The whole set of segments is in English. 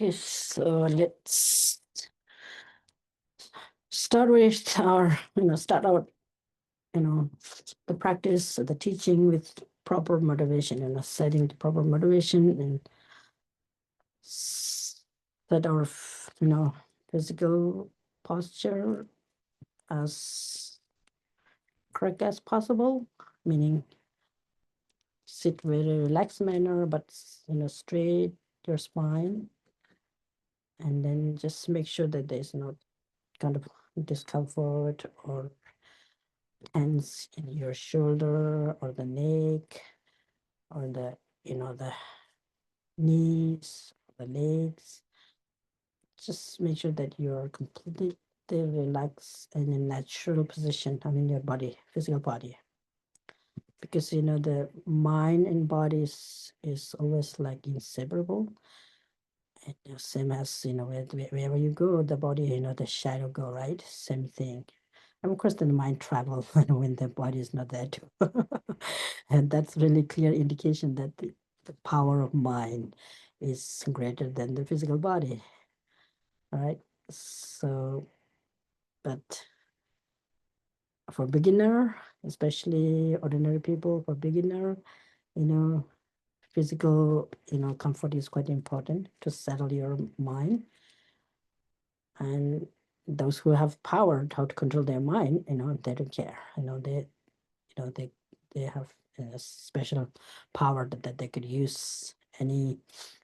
Okay, so let's start with our, start out, the practice, the teaching with proper motivation, setting the proper motivation and set our, physical posture as correct as possible, meaning sit very relaxed manner, but, straight your spine. And then just make sure that there's no kind of discomfort or tense in your shoulder or the neck or the knees, the legs. Just make sure that you're completely relaxed and in natural position, your body, physical body. Because, the mind and body is always like inseparable. And same as, wherever you go, the body, the shadow go, right? Same thing. And of course, then the mind travels when the body is not there too. And that's really clear indication that the power of mind is greater than the physical body. All right. So, but for beginner, especially ordinary people, for beginner, physical, comfort is quite important to settle your mind. And those who have power how to control their mind, they don't care. They have a special power that they could use any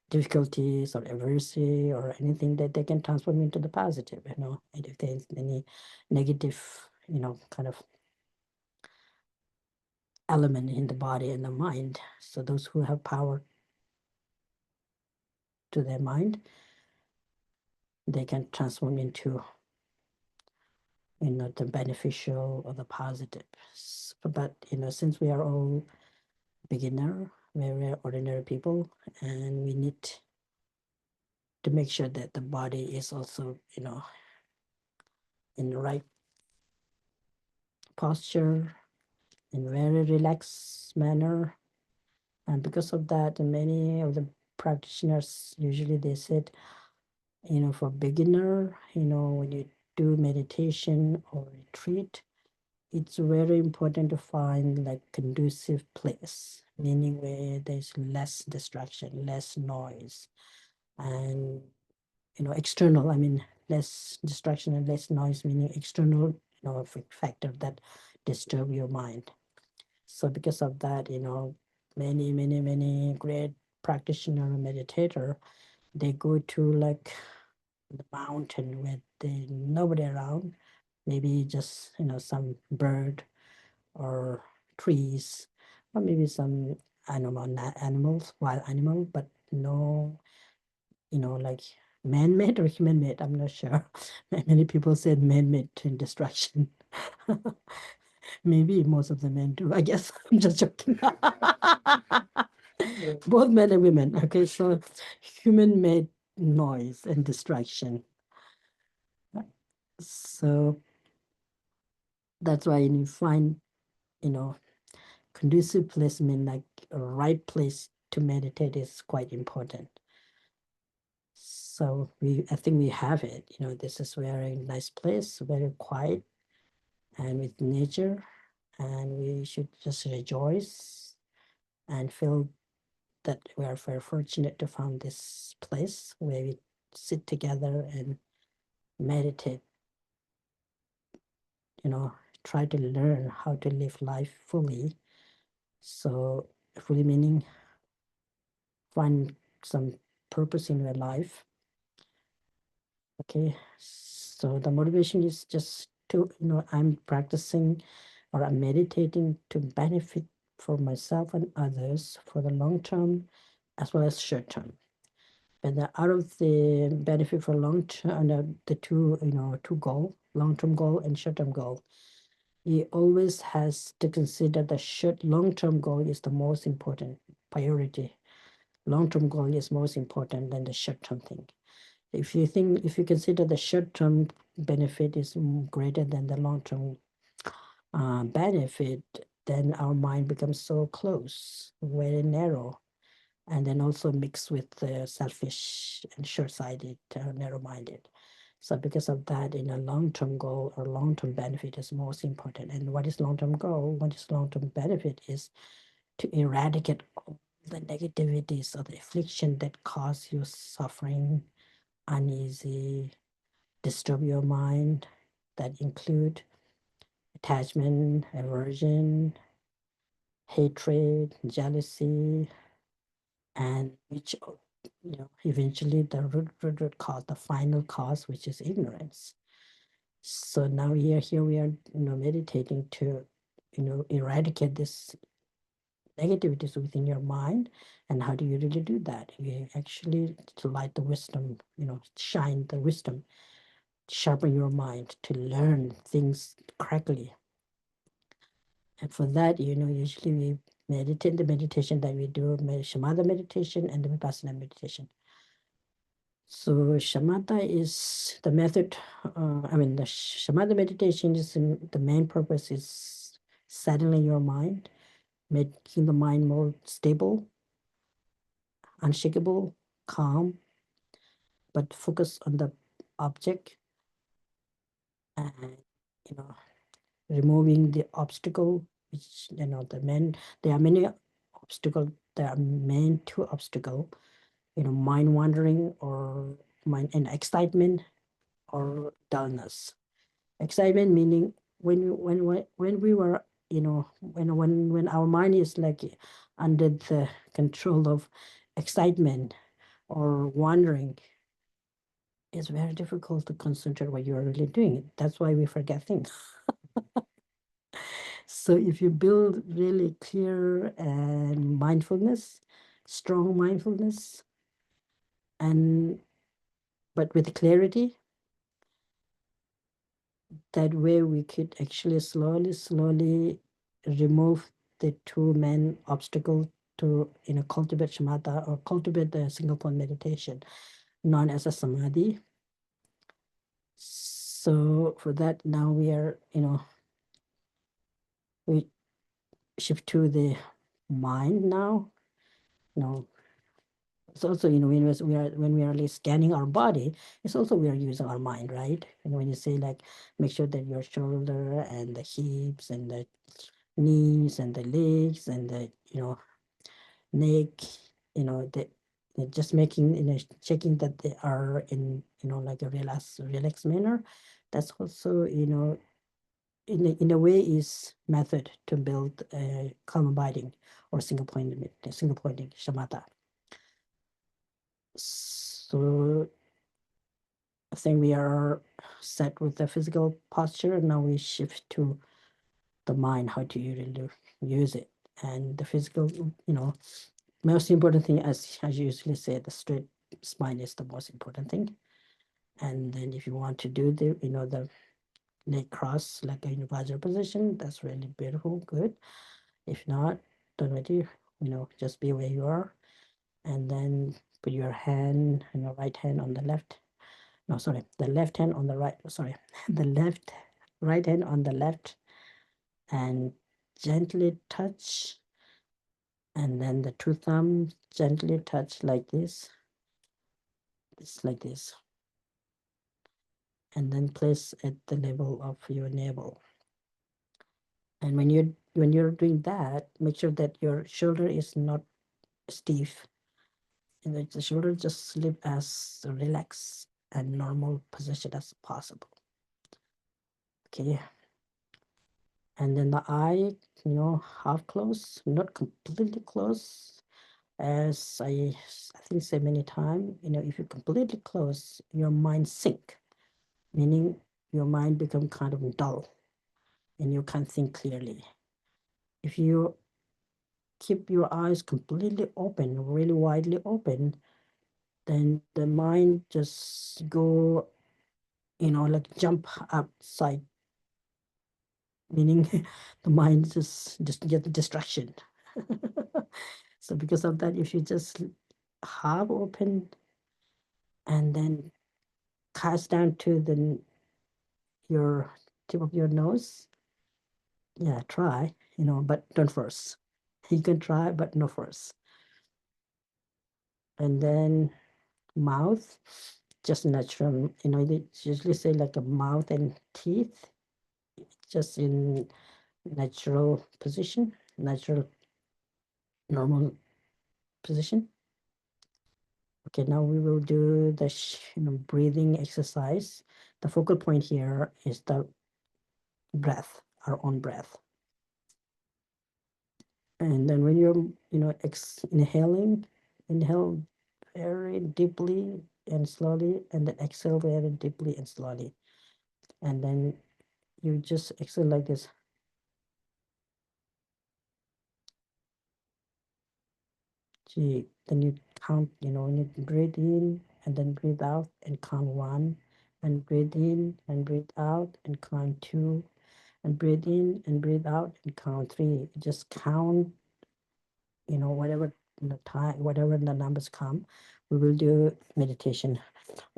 difficulties or adversity or anything that they can transform into the positive. And if there's any negative, kind of element in the body and the mind, so those who have power to their mind, they can transform into the beneficial or the positive. But since we are all beginner, we're ordinary people, and we need to make sure that the body is also in the right posture, in very relaxed manner. And because of that, many of the practitioners usually they said, for beginner, when you do meditation or retreat, it's very important to find like conducive place, meaning where there's less distraction, less noise, and external, less distraction and less noise, meaning external, factor that disturb your mind. So because of that, many great practitioner meditator, they go to like the mountain where there's nobody around, maybe just some bird or trees, or maybe some animals, wild animal, but no, like man-made or human-made, I'm not sure. Many people said man-made destruction. Maybe most of the men do, I guess. I'm just joking. Both men and women. Okay, so human-made noise and distraction. So that's why you find, conducive placement, like a right place to meditate is quite important. So I think we have it. This is very nice place, very quiet, and with nature, and we should just rejoice and feel that we are very fortunate to find this place where we sit together and meditate. Try to learn how to live life fully. So fully meaning find some purpose in your life. Okay, so the motivation is just to, I'm practicing or I'm meditating to benefit for myself and others for the long term as well as short term. And out of the benefit for long term, the two, two goal, long term goal and short term goal, he always has to consider the long term goal is the most important priority. Long term goal is most important than the short term thing. If you consider the short-term benefit is greater than the long-term benefit, then our mind becomes so close, very narrow, and then also mixed with selfish and short-sighted, narrow-minded. So because of that, long-term goal or long-term benefit is most important. And what is long-term goal? What is long-term benefit is to eradicate all the negativities or the affliction that cause you suffering, uneasy, disturb your mind, that include attachment, aversion, hatred, jealousy, and which eventually the root cause, the final cause, which is ignorance. So now here we are, meditating to, eradicate this negativities within your mind. And how do you really do that? You actually to light the wisdom, shine the wisdom, sharpen your mind to learn things correctly. And for that, usually we meditate the meditation that we do, shamatha meditation and the vipassana meditation. So shamatha is the method, the shamatha meditation is the main purpose is settling your mind, making the mind more stable, unshakable, calm, but focus on the object and, removing the obstacle, which, there are many obstacles, there are main two obstacles, mind wandering or mind and excitement or dullness. Excitement meaning when we were, when our mind is like under the control of excitement or wandering, it's very difficult to concentrate what you're really doing. That's why we forget things. So if you build really clear and mindfulness, strong mindfulness, and but with clarity, that way we could actually slowly remove the two main obstacles to cultivate shamatha or cultivate the single point meditation, known as a samadhi. So for that, now we are, we shift to the mind now. It's also, when we are really scanning our body, it's also we are using our mind, right? And when you say like, make sure that your shoulder and the hips and the knees and the legs and the, neck, the just making, checking that they are in, like a relaxed manner. That's also, in a way is method to build a calm abiding or single pointing shamatha. So I think we are set with the physical posture. Now we shift to the mind, how to really use it. And the physical, most important thing, as I usually say, the straight spine is the most important thing. And then if you want to do the leg cross, like in Vajra position, that's really beautiful, good. If not, don't worry, just be where you are. And then put your hand, right hand on the left. No, sorry, the left hand on the right. Sorry, the right hand on the left, and gently touch. And then the two thumbs gently touch like this, like this. And then place at the level of your navel. And when you're doing that, make sure that your shoulder is not stiff, and the shoulder just slip as relaxed and normal position as possible. Okay. And then the eye, half closed, not completely closed. As I think say many times, if you completely close, your mind sink, meaning your mind become kind of dull and you can't think clearly. If you keep your eyes completely open, really widely open, then the mind just go, like jump outside, meaning the mind just get the distraction. So because of that, if you just half open and then cast down to your tip of your nose, yeah, try, but don't force. You can try, but no force. And then mouth, just natural, they usually say like a mouth and teeth, just in natural position, natural, normal position. Okay, now we will do the breathing exercise. The focal point here is the breath, our own breath. And then when you're, inhaling, inhale very deeply and slowly, and then exhale very deeply and slowly. And then you just exhale like this. Gee, then you count, when you breathe in and then breathe out and count 1, and breathe in and breathe out and count 2, and breathe in and breathe out and count 3. Just count, whatever the time, whatever the numbers come. We will do meditation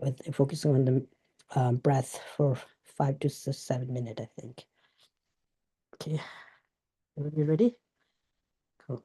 with focusing on the breath for 5 to 7 minutes, I think. Okay, everybody ready? Cool.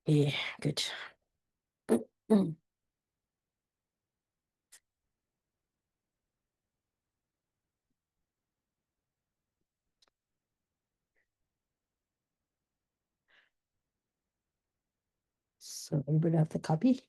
Yeah, good. So everybody have the copy?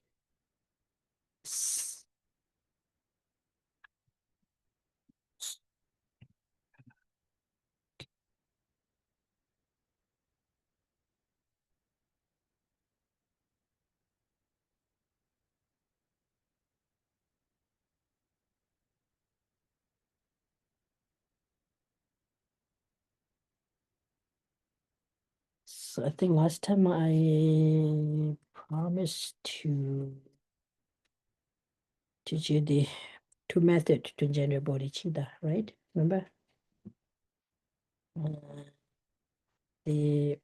So I think last time I promised to teach you the two methods to generate bodhicitta, right? Remember? Uh, the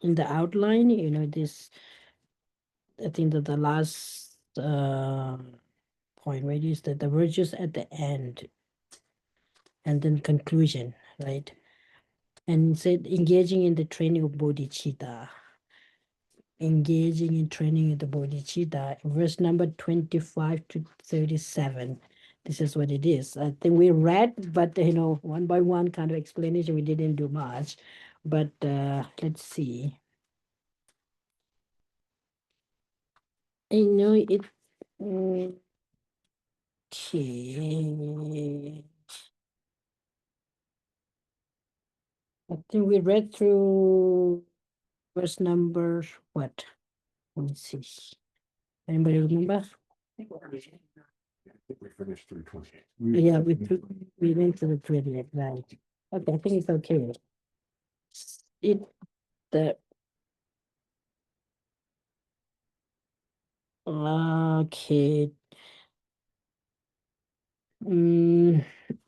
in the outline, this, I think that the last point, right, is that the virtues at the end and then conclusion, right? And said engaging in the training of bodhicitta. Engaging in training in the bodhicitta, verse number 25 to 37. This is what it is. I think we read, but one by one kind of explanation, we didn't do much. But let's see. It. Okay. I think we read through verse number what? Let me see. Anybody remember? I think we finished 328. Yeah, we went to the 28, right? Okay, I think it's okay. It the okay.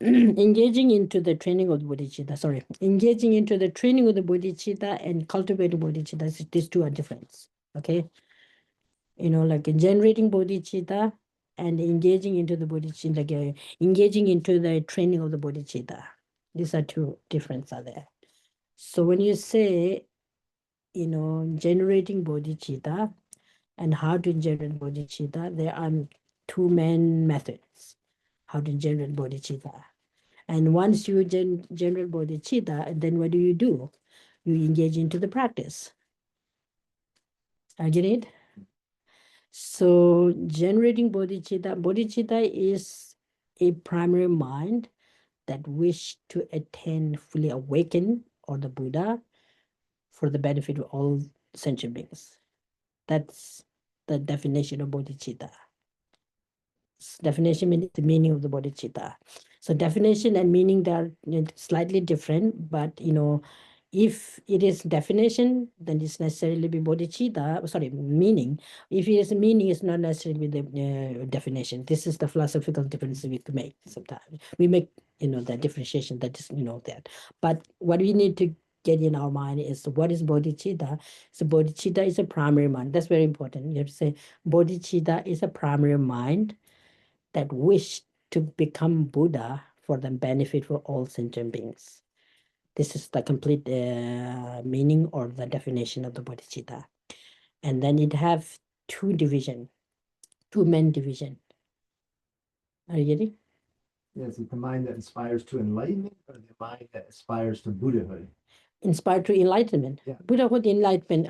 Engaging into the training of the bodhicitta. Sorry, engaging into the training of the bodhicitta and cultivating bodhicitta. These two are different. Okay, like generating bodhicitta and engaging into the bodhicitta, like engaging into the training of the bodhicitta. These are two differences are there. So when you say, generating bodhicitta and how to generate bodhicitta, there are two main methods how to generate bodhicitta. And once you generate bodhicitta, then what do? You engage into the practice. I get it? So generating bodhicitta is a primary mind that wish to attain fully awakened or the Buddha for the benefit of all sentient beings. That's the definition of bodhicitta. Definition means the meaning of the bodhicitta. So definition and meaning, they are slightly different, but if it is definition, then it's necessarily be bodhicitta, sorry, meaning. If it is meaning, it's not necessarily the definition. This is the philosophical difference we can make sometimes. We make, the differentiation that is, that. But what we need to get in our mind is what is bodhicitta? So bodhicitta is a primary mind. That's very important. You have to say bodhicitta is a primary mind that wish to become Buddha for the benefit for all sentient beings. This is the complete meaning or the definition of the bodhicitta. And then it have two main division. Are you getting? Is it the mind that inspires to enlightenment or the mind that aspires to Buddhahood? Inspired to enlightenment. Yeah. Buddhahood, enlightenment.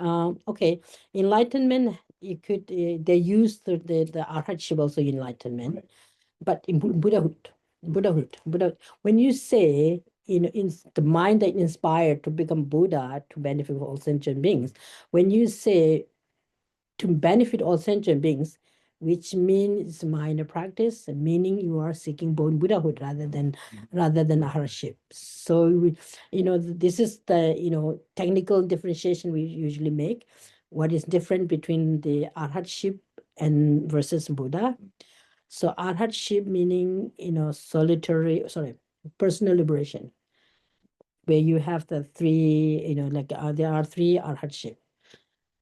Okay, enlightenment. You could they use the arhatship also enlightenment. Right. But in Buddhahood. When you say, in the mind that inspired to become Buddha to benefit all sentient beings, when you say to benefit all sentient beings, which means minor practice, meaning you are seeking born Buddhahood rather than arhatship. So this is the technical differentiation we usually make. What is different between the arhatship and versus Buddha? So arhatship meaning, personal liberation, where you have the three, there are three arhatship.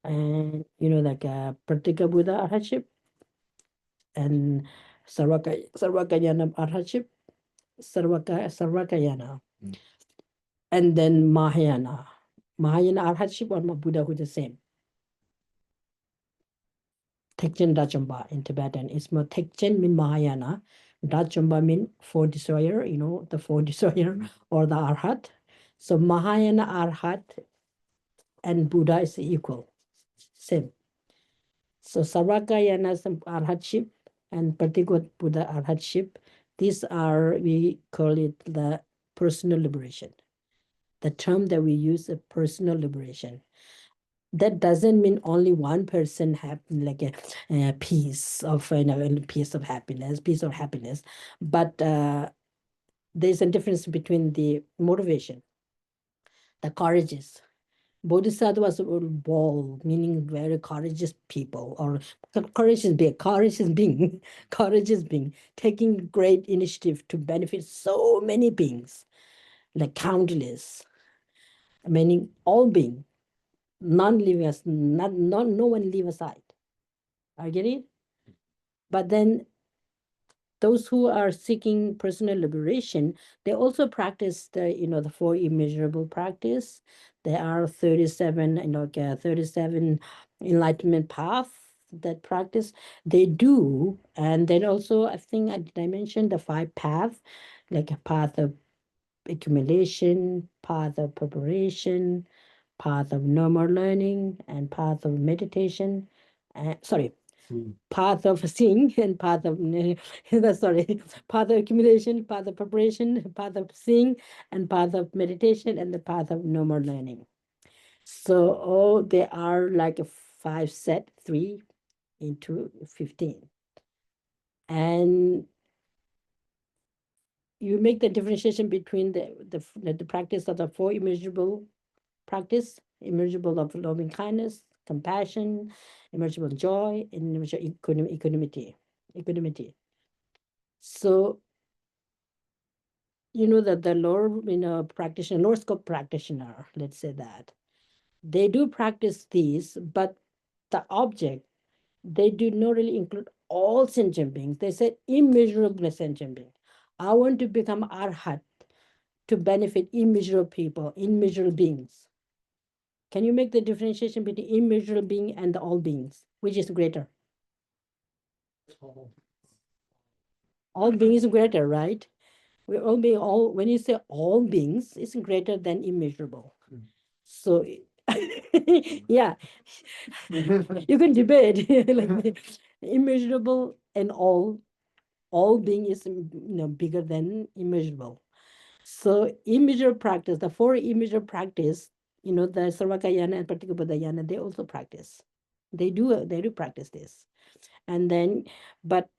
And, like Pratika Buddha arhatship and Sarvakayana arhatship, Sarvakayana. And then Mahayana. Mahayana arhatship or Buddhahood the same. Tekchen Dachamba in Tibetan. It's more Tekchen mean Mahayana. Dachamba mean four desire, the four desire or the Arhat. So Mahayana Arhat and Buddha is equal, same. So Sarvakayana Arhatship and Pratigvat Buddha Arhatship, these are, we call it the personal liberation. The term that we use is personal liberation. That doesn't mean only one person have like a piece of piece of happiness, but there's a difference between the motivation, the courageous. Bodhisattvas were bold, meaning very courageous people, or courageous being, courageous being, taking great initiative to benefit so many beings, like countless, meaning all being, none leaving us, no one leave aside. Are you getting it? But then those who are seeking personal liberation, they also practice the four immeasurable practice. There are 37, 37 enlightenment path that practice. They do, and then also I think I mentioned the five path, like a path of accumulation, path of preparation, path of normal learning, and path of meditation. Sorry, path of seeing and path of sorry, path of accumulation, path of preparation, path of seeing, and path of meditation, and the path of no more learning. So they are like a 5 set, 3 into 15. And you make the differentiation between the practice of the four immeasurable practice, immeasurable of loving kindness, compassion, immeasurable joy, and immeasurable equanimity. So that the lower practitioner, lower scope practitioner, let's say that, they do practice these, but the object, they do not really include all sentient beings. They said immeasurable sentient beings. I want to become arhat to benefit immeasurable people, immeasurable beings. Can you make the differentiation between immeasurable being and the all beings? Which is greater? All beings is greater, right? We all being all. When you say all beings, it's greater than immeasurable. So, yeah, you can debate like immeasurable and all being is bigger than immeasurable. So immeasurable practice, the four immeasurable practice, the Sarvakayana and Pratikabodhayana, they also practice. They do practice this. And then, but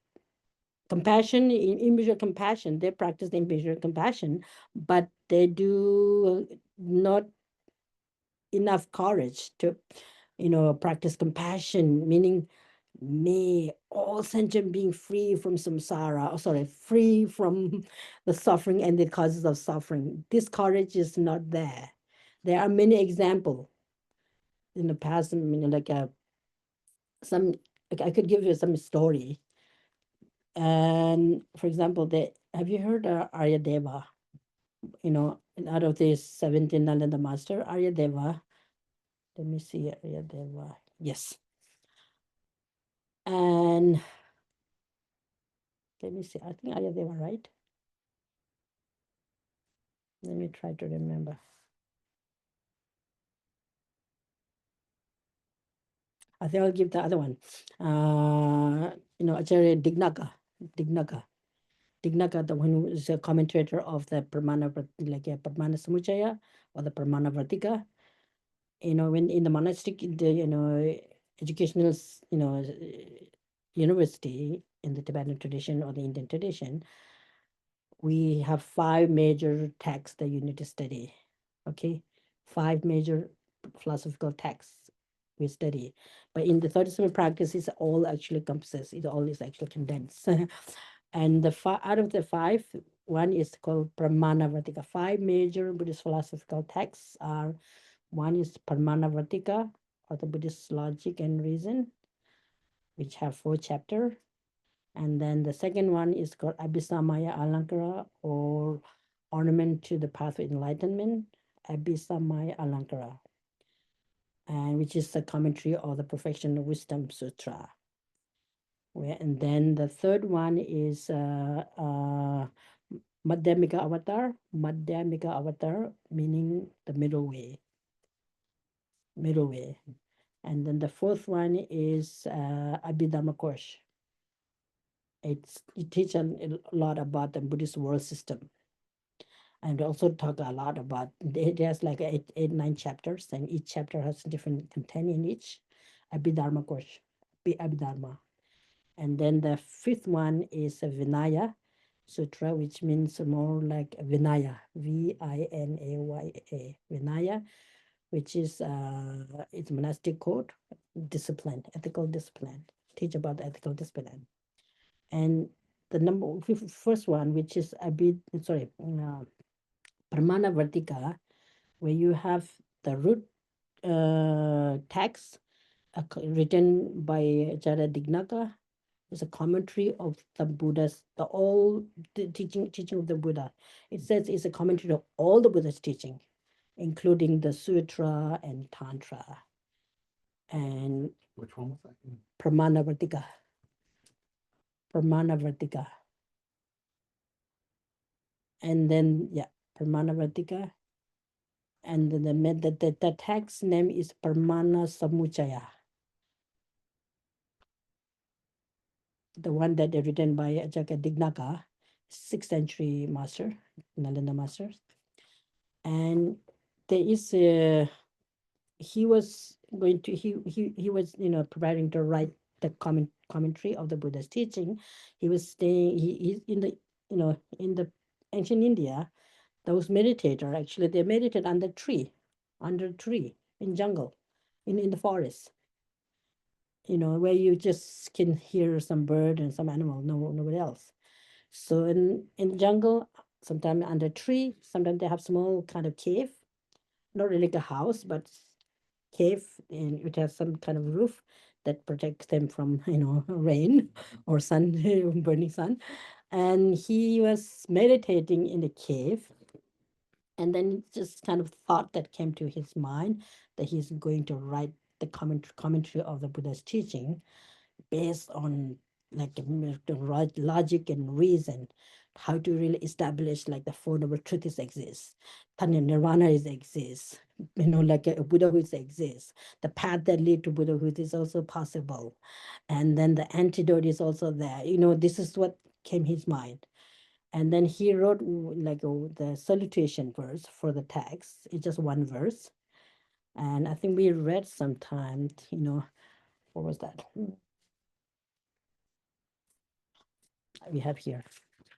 compassion, immeasurable compassion, they practice the immeasurable compassion, but they do not enough courage to practice compassion, meaning may all sentient being free from samsara, free from the suffering and the causes of suffering. This courage is not there. There are many examples in the past. Like I could give you some story. And for example, have you heard Arya Deva? Out of these 17 Nalanda master, Arya Deva. Let me see, Arya Deva. Yes. And let me see, I think Arya Deva, right? Let me try to remember. I think I'll give the other one. Acharya Dignaka, the one who is a commentator of the Pramana, like Pramana Samuchaya or the Pramana Vartika. When in the monastic, educational, university in the Tibetan tradition or the Indian tradition, we have 5 major texts that you need to study. Okay, 5 major philosophical texts we study. But in the 37 practices, all actually encompasses, it all is actually condensed. And out of the 5, one is called Pramana Vartika. 5 major Buddhist philosophical texts are, one is Pramana Vartika, or the Buddhist logic and reason, which have 4 chapters. And then the second one is called Abhisamaya Alankara, or Ornament to the Path of Enlightenment, Abhisamaya Alankara, and which is the commentary of the Perfection of Wisdom Sutra. And then the third one is Madhyamika Avatar. Madhyamika Avatar meaning the middle way. Middle way. And then the fourth one is Abhidhamma Kosh. It teaches a lot about the Buddhist world system. And also talk a lot about, there's like eight, 9 chapters, and each chapter has different content in each. Abhidharma Kosh, Abhidharma. And then the fifth one is a Vinaya Sutra, which means more like Vinaya, Vinaya, Vinaya, which is it's monastic code, discipline, ethical discipline, teach about ethical discipline. And the first one, which is Pramana Vartika, where you have the root text written by Acharya Dignaka. It's a commentary of the Buddha's, the teaching of the Buddha. It says it's a commentary of all the Buddha's teaching, including the Sutra and Tantra. And Which one was that? Pramana Vartika. Pramana Vartika. And then, yeah, Pramana Vartika. And then the text name is Pramana Samuchaya. The one that is written by Acharya Dignaka, 6th century master, Nalanda master. And there is he was going to he was preparing to write the commentary of the Buddha's teaching. He was staying he's in the in the ancient India. Those meditators actually they meditate under a tree in jungle, in the forest, where you just can hear some bird and some animal, nobody else. So in jungle, sometimes under tree, sometimes they have small kind of cave, not really like a house, but cave, and it has some kind of roof that protects them from rain or sun, burning sun. And he was meditating in the cave, and then just kind of thought that came to his mind that he's going to write the commentary of the Buddha's teaching based on like the right logic and reason, how to really establish like the Four Noble Truths exist, Tanya Nirvana is exists, like a Buddhahood exists, the path that lead to Buddhahood is also possible, and then the antidote is also there. This is what came his mind. And then he wrote like the salutation verse for the text. It's just one verse. And I think we read sometime, what was that? We have here.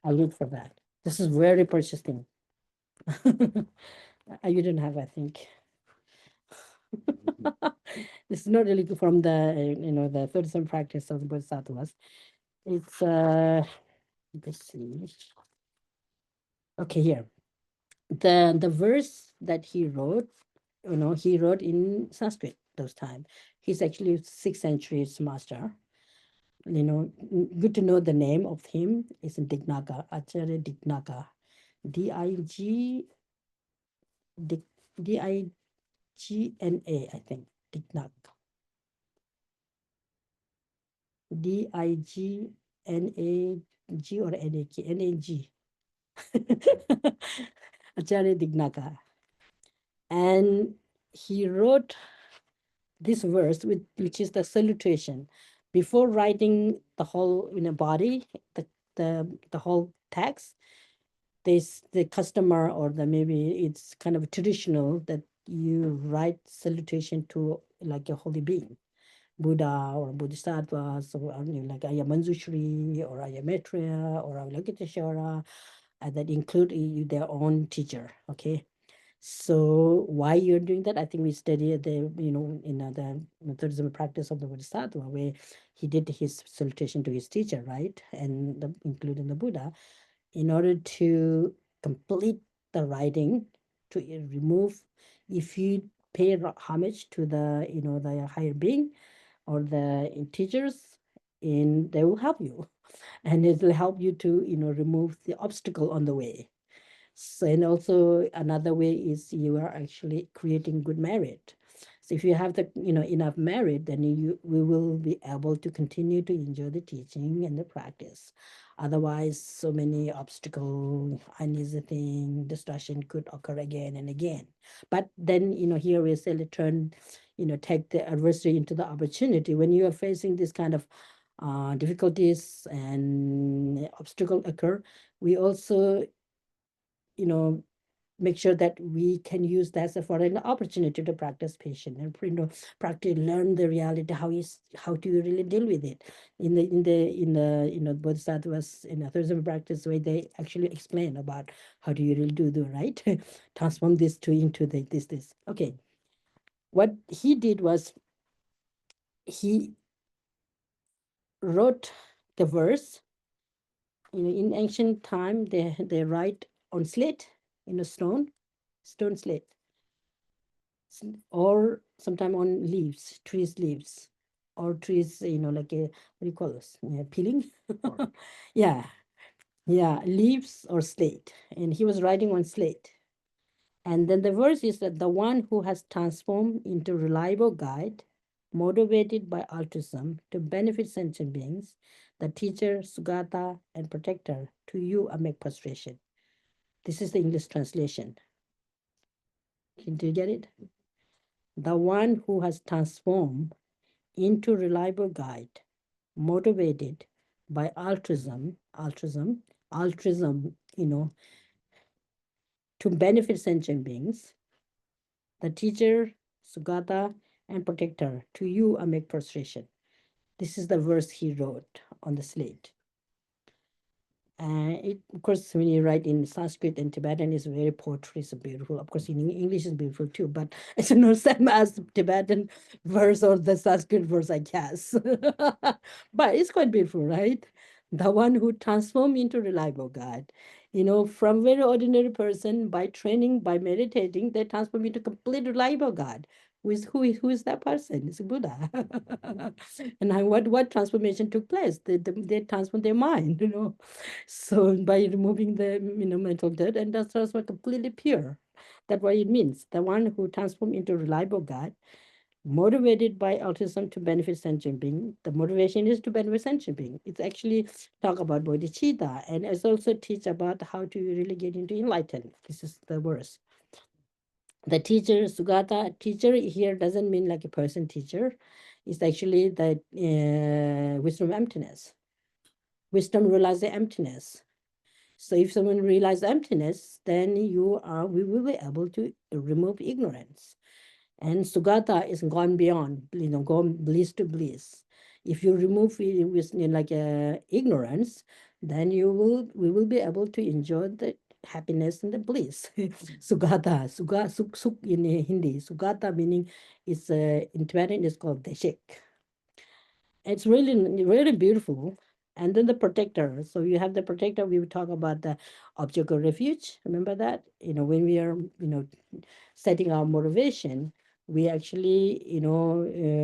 I'll look for that. This is very precious thing. You don't have, I think. This is not really from the 37 practice of the Bodhisattvas. It's let's see. Okay, here. The verse that he wrote, he wrote in Sanskrit those time. He's actually 6th century master. Good to know the name of him is Dignaka, Acharya Dignaka. D-I-G D-I-G-N-A, I think. Dignak. D-I-G-N-A-G or N-A-G. N-A-G. Acharya Dignaka. And he wrote this verse, which is the salutation. Before writing the whole body, the whole text, the customer or maybe it's kind of traditional that you write salutation to like a holy being, Buddha or Bodhisattvas, or like Aya Manjushri or Aya Maitreya or Avalokiteshvara, that include their own teacher. Okay, so why you're doing that? I think we studied the in the Methodism practice of the Bodhisattva, where he did his salutation to his teacher, right, and including the Buddha, in order to complete the writing, to remove, if you pay homage to the higher being or the teachers, and they will help you, and it will help you to remove the obstacle on the way. So, and also another way is you are actually creating good merit. So if you have the enough merit, then we will be able to continue to enjoy the teaching and the practice. Otherwise, so many obstacle, uneasy thing, distraction could occur again and again. But then here we say turn, take the adversary into the opportunity. When you are facing this kind of difficulties and obstacle occur, we also you know make sure that we can use that as for an opportunity to practice patience and practice learn the reality, how do you really deal with it. In the Bodhisattvas in a Theism practice way, they actually explain about how do you really do the right transform this to into this. Okay, what he did was he wrote the verse. In ancient time, they write on slate, in a stone slate, or sometime on leaves, trees leaves, or trees, like a, what do you call this? Yeah, peeling. Yeah, yeah, leaves or slate. And he was writing on slate. And then the verse is that the one who has transformed into reliable guide, motivated by altruism to benefit sentient beings, the teacher, Sugata, and protector, to you I make prostration. This is the English translation. Did you get it? The one who has transformed into reliable guide, motivated by altruism, to benefit sentient beings, the teacher, Sugata, and protector, to you I make prostration. This is the verse he wrote on the slate. Of course, when you write in Sanskrit and Tibetan, it's very poetry, it's beautiful. Of course, in English is beautiful too, but it's not same as Tibetan verse or the Sanskrit verse, I guess. But it's quite beautiful, right? The one who transformed into reliable God. From very ordinary person, by training, by meditating, they transform into complete reliable God. Who is that person? It's Buddha. And what transformation took place? They transformed their mind. So by removing the mental dirt, and that's also completely pure. That's what it means. The one who transformed into reliable God, motivated by altruism to benefit sentient being. The motivation is to benefit sentient being. It's actually talk about bodhicitta, and it's also teach about how to really get into enlightenment. This is the verse. The teacher, Sugata, teacher here doesn't mean like a person teacher. It's actually the wisdom of emptiness. Wisdom realizes the emptiness. So if someone realizes emptiness, then we will be able to remove ignorance. And Sugata is gone beyond, gone bliss to bliss. If you remove with like ignorance, then we will be able to enjoy the happiness and the bliss. Suk in Hindi. Sugata meaning it's in Tibetan is called deshik. It's really, really beautiful. And then the protector. So you have the protector. We would talk about the object of refuge. Remember that? When we are, setting our motivation, we actually,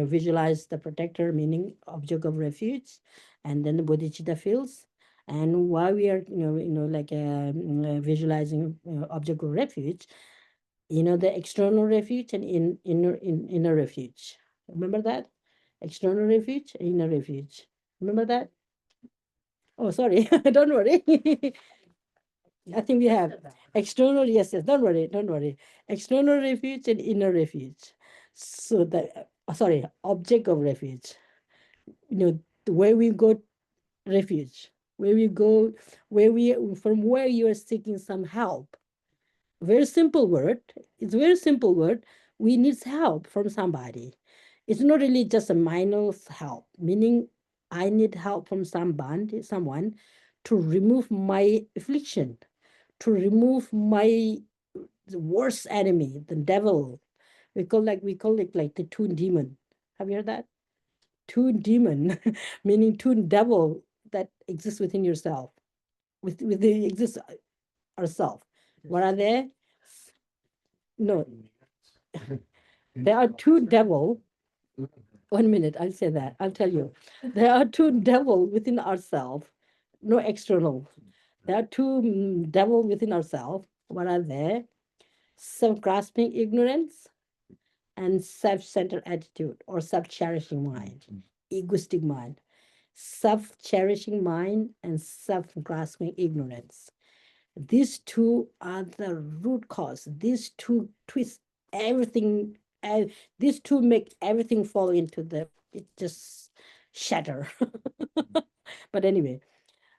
visualize the protector, meaning object of refuge, and then the bodhicitta fields. And while we are, like visualizing object of refuge, the external refuge and inner refuge. Remember that? External refuge, inner refuge. Remember that? Oh, sorry. Don't worry. I think we have external, yes, yes. Don't worry. External refuge and inner refuge. So the sorry, object of refuge. Where we go refuge, where we go, from where you are seeking some help. Very simple word. It's a very simple word. We need help from somebody. It's not really just a minor help, meaning I need help from someone to remove my affliction, to remove my worst enemy, the devil. We call it like the two demon. Have you heard that? Two demon, meaning two devil that exists within yourself, with the exist ourself. What are they? No, there are two devil. 1 minute, I'll say that. I'll tell you. There are two devil within ourselves, no external. There are two devil within ourselves. What are they? Self-grasping ignorance and self-centered attitude or self-cherishing mind, egoistic mind, self-cherishing mind, and self-grasping ignorance. These two are the root cause. These two twist everything. These two make everything fall into the, it just shatter. But anyway,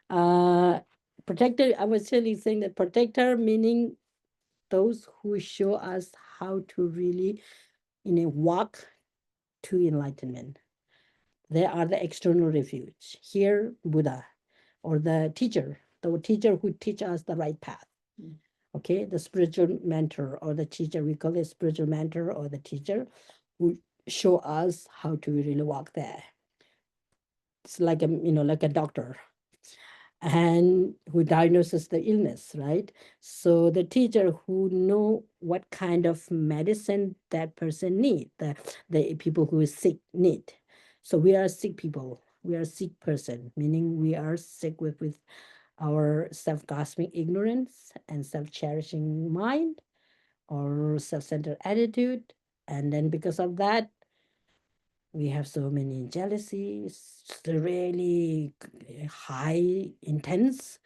uh, protector, I was really saying that protector meaning those who show us how to really, walk to enlightenment. They are the external refuge. Here, Buddha, or the teacher who teach us the right path. Okay, the spiritual mentor or the teacher, we call it spiritual mentor or the teacher who show us how to really walk there. It's like like a doctor and who diagnoses the illness, right? So the teacher who know what kind of medicine that person need, the people who is sick need. So we are sick people. We are sick person, meaning we are sick with our self-grasping ignorance and self-cherishing mind or self-centered attitude. And then because of that, we have so many jealousies, really high, intense,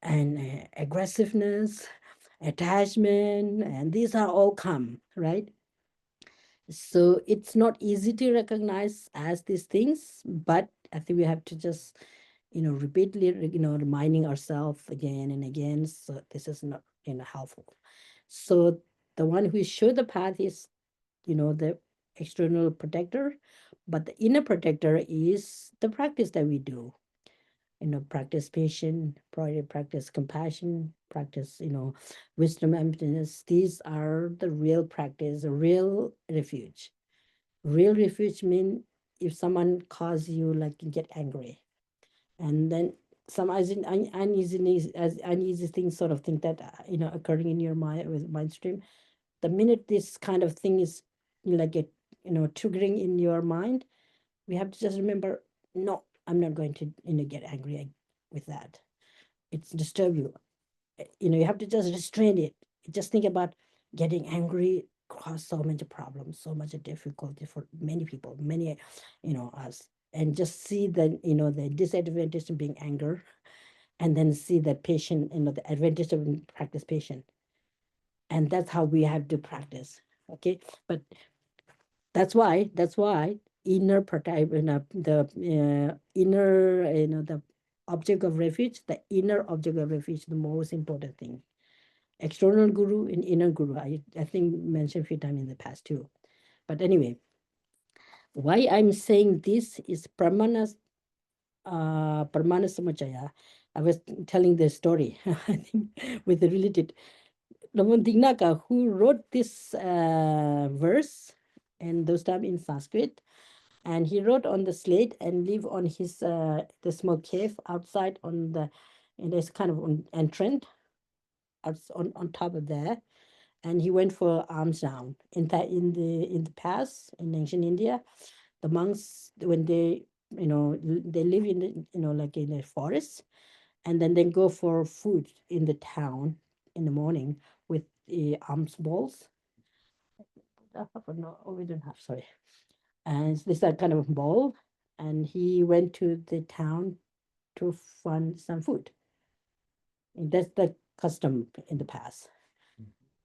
and aggressiveness, attachment, and these are all come, right? So it's not easy to recognize as these things, but I think we have to just, repeatedly, reminding ourselves again and again. So this is not, helpful. So the one who showed the path is, the external protector, but the inner protector is the practice that we do. Practice patience, practice compassion, practice, wisdom, emptiness. These are the real practice, the real refuge. Real refuge mean if someone calls you, like you get angry, and then some uneasiness, as uneasy things, sort of thing that occurring in your mind with mind stream. The minute this kind of thing is like a triggering in your mind, we have to just remember, no, I'm not going to get angry with that. It's disturb you. You have to just restrain it. Just think about getting angry cause so much problems, so much difficulty for many people, many, us. And just see the the disadvantage of being anger, and then see the patient, the advantage of practice patient. And that's how we have to practice. Okay, but that's why inner protect, the inner, the object of refuge, the inner object of refuge, the most important thing. External guru and inner guru, I think mentioned a few times in the past too. But anyway, why I'm saying this is Pramana Samachaya. I was telling the story, I think, with the related. Laman Dignaka, who wrote this verse and those time in Sanskrit, and he wrote on the slate and live on his the small cave outside on the, and there's kind of an entrance on top of there, and he went for alms down in the past in ancient India. The monks, when they they live in the, like in the forest, and then they go for food in the town in the morning with alms balls. No, oh, we don't have, sorry. And this that kind of ball, and he went to the town to find some food. And that's the custom in the past.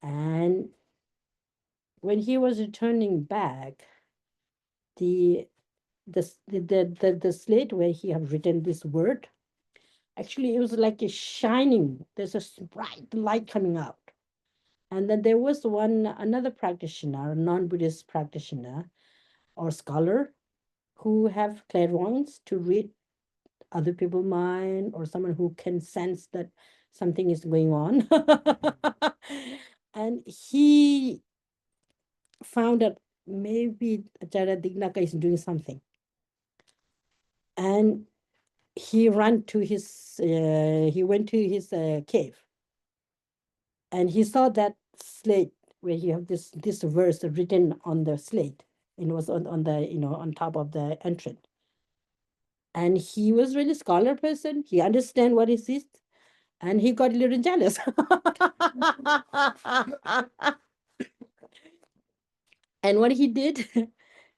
And when he was returning back, the the slate where he had written this word, actually it was like a shining. There's a bright light coming out. And then there was another practitioner, a non-Buddhist practitioner or scholar, who have clairvoyance to read other people's mind, or someone who can sense that something is going on. And he found that maybe Acharya Dignaka is doing something. And he went to his cave, and he saw that slate where you have this verse written on the slate, and it was on the on top of the entrance. And he was really scholar person. He understand what it is, and he got a little jealous. And what he did,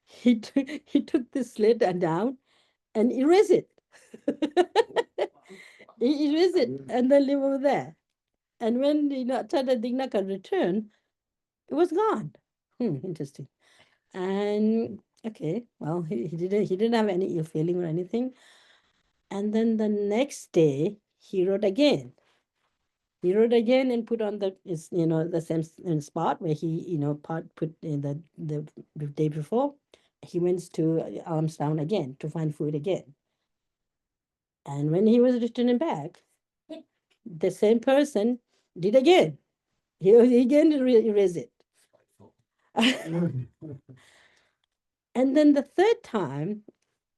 he took the slate down and erased it. He erased it and then leave over there. And when Chada Dignaka returned, it was gone. Interesting. And okay, well, he didn't have any ill feeling or anything. And then the next day he wrote again. He wrote again and put on the same spot where he put in the day before. He went to Almstown again to find food again. And when he was returning back, the same person did again. He again erased it. And then the third time,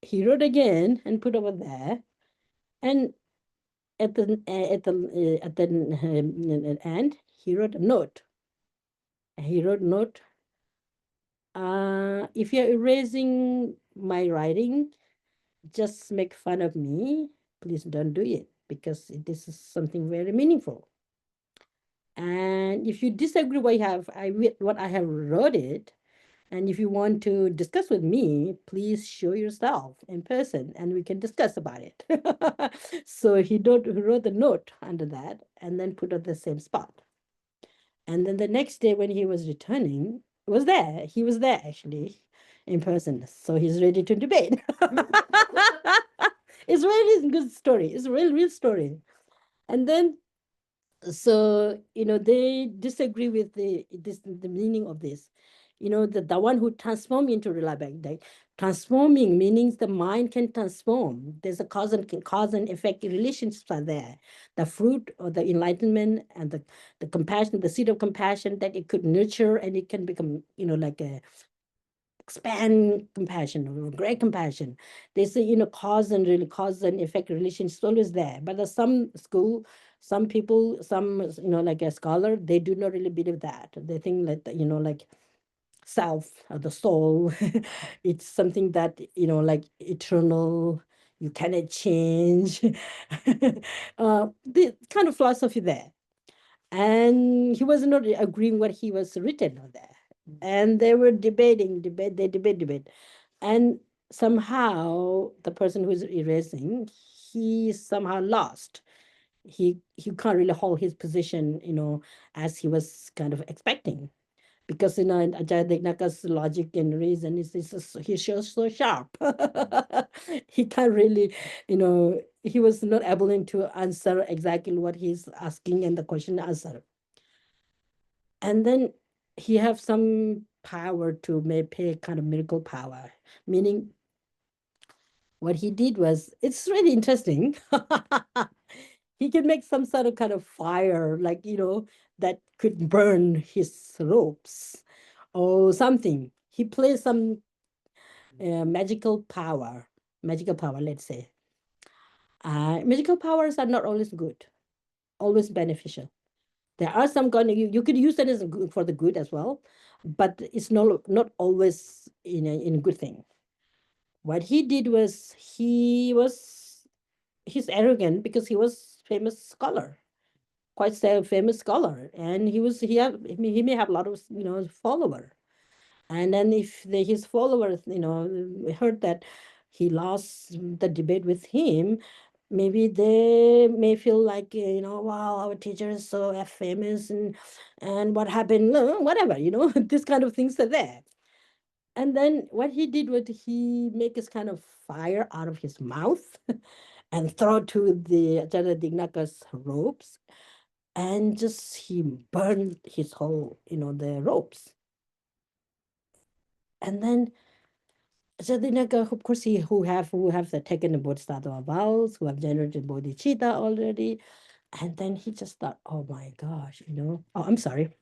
he wrote again and put over there. And at the end, he wrote a note. He wrote note. If you're erasing my writing, just make fun of me. Please don't do it because this is something very meaningful. And if you disagree what I have wrote it, and if you want to discuss with me, please show yourself in person and we can discuss about it. So he wrote a note under that and then put at the same spot. And then the next day when he was returning, he was there actually in person. So he's ready to debate. It's really a good story. It's a real story. And then so they disagree with the meaning of this. The one who transform into reliability, like transforming meanings the mind can transform. There's a cause and effect relationships are there. The fruit or the enlightenment and the compassion, the seed of compassion that it could nurture and it can become like a expand compassion or great compassion. They say, cause and effect relations is always there. But there's some people, like a scholar, they do not really believe that. They think that, like self or the soul, it's something that, like eternal, you cannot change. The kind of philosophy there. And he was not agreeing what he was written on there. And they were debate. And somehow the person who's erasing, he somehow lost. He can't really hold his position, as he was kind of expecting. Because Ajay Degnaka's logic and reason he's so sharp. He can't really, he was not able to answer exactly what he's asking and the question answer. And then he have some power to make a kind of miracle power, meaning what he did was, it's really interesting. He can make some sort of kind of fire, like, that could burn his ropes or something. He plays some magical power, let's say. Magical powers are not always good, always beneficial. There are some kind of, you could use it as for the good as well, but it's not always in a good thing. What he did was he's arrogant because he was famous scholar, quite a famous scholar, and he may have a lot of follower. And then if his followers heard that he lost the debate with him, maybe they may feel like wow, our teacher is so famous, and what happened, whatever, this kind of things are there. And then what he did was he make this kind of fire out of his mouth and throw to the Ajahn Dignaka's ropes, and just he burned his whole, the ropes. And then Ajahn Dinaka, of course, who have taken the Bodhisattva vows, who have generated bodhicitta already. And then he just thought, oh my gosh, oh, I'm sorry,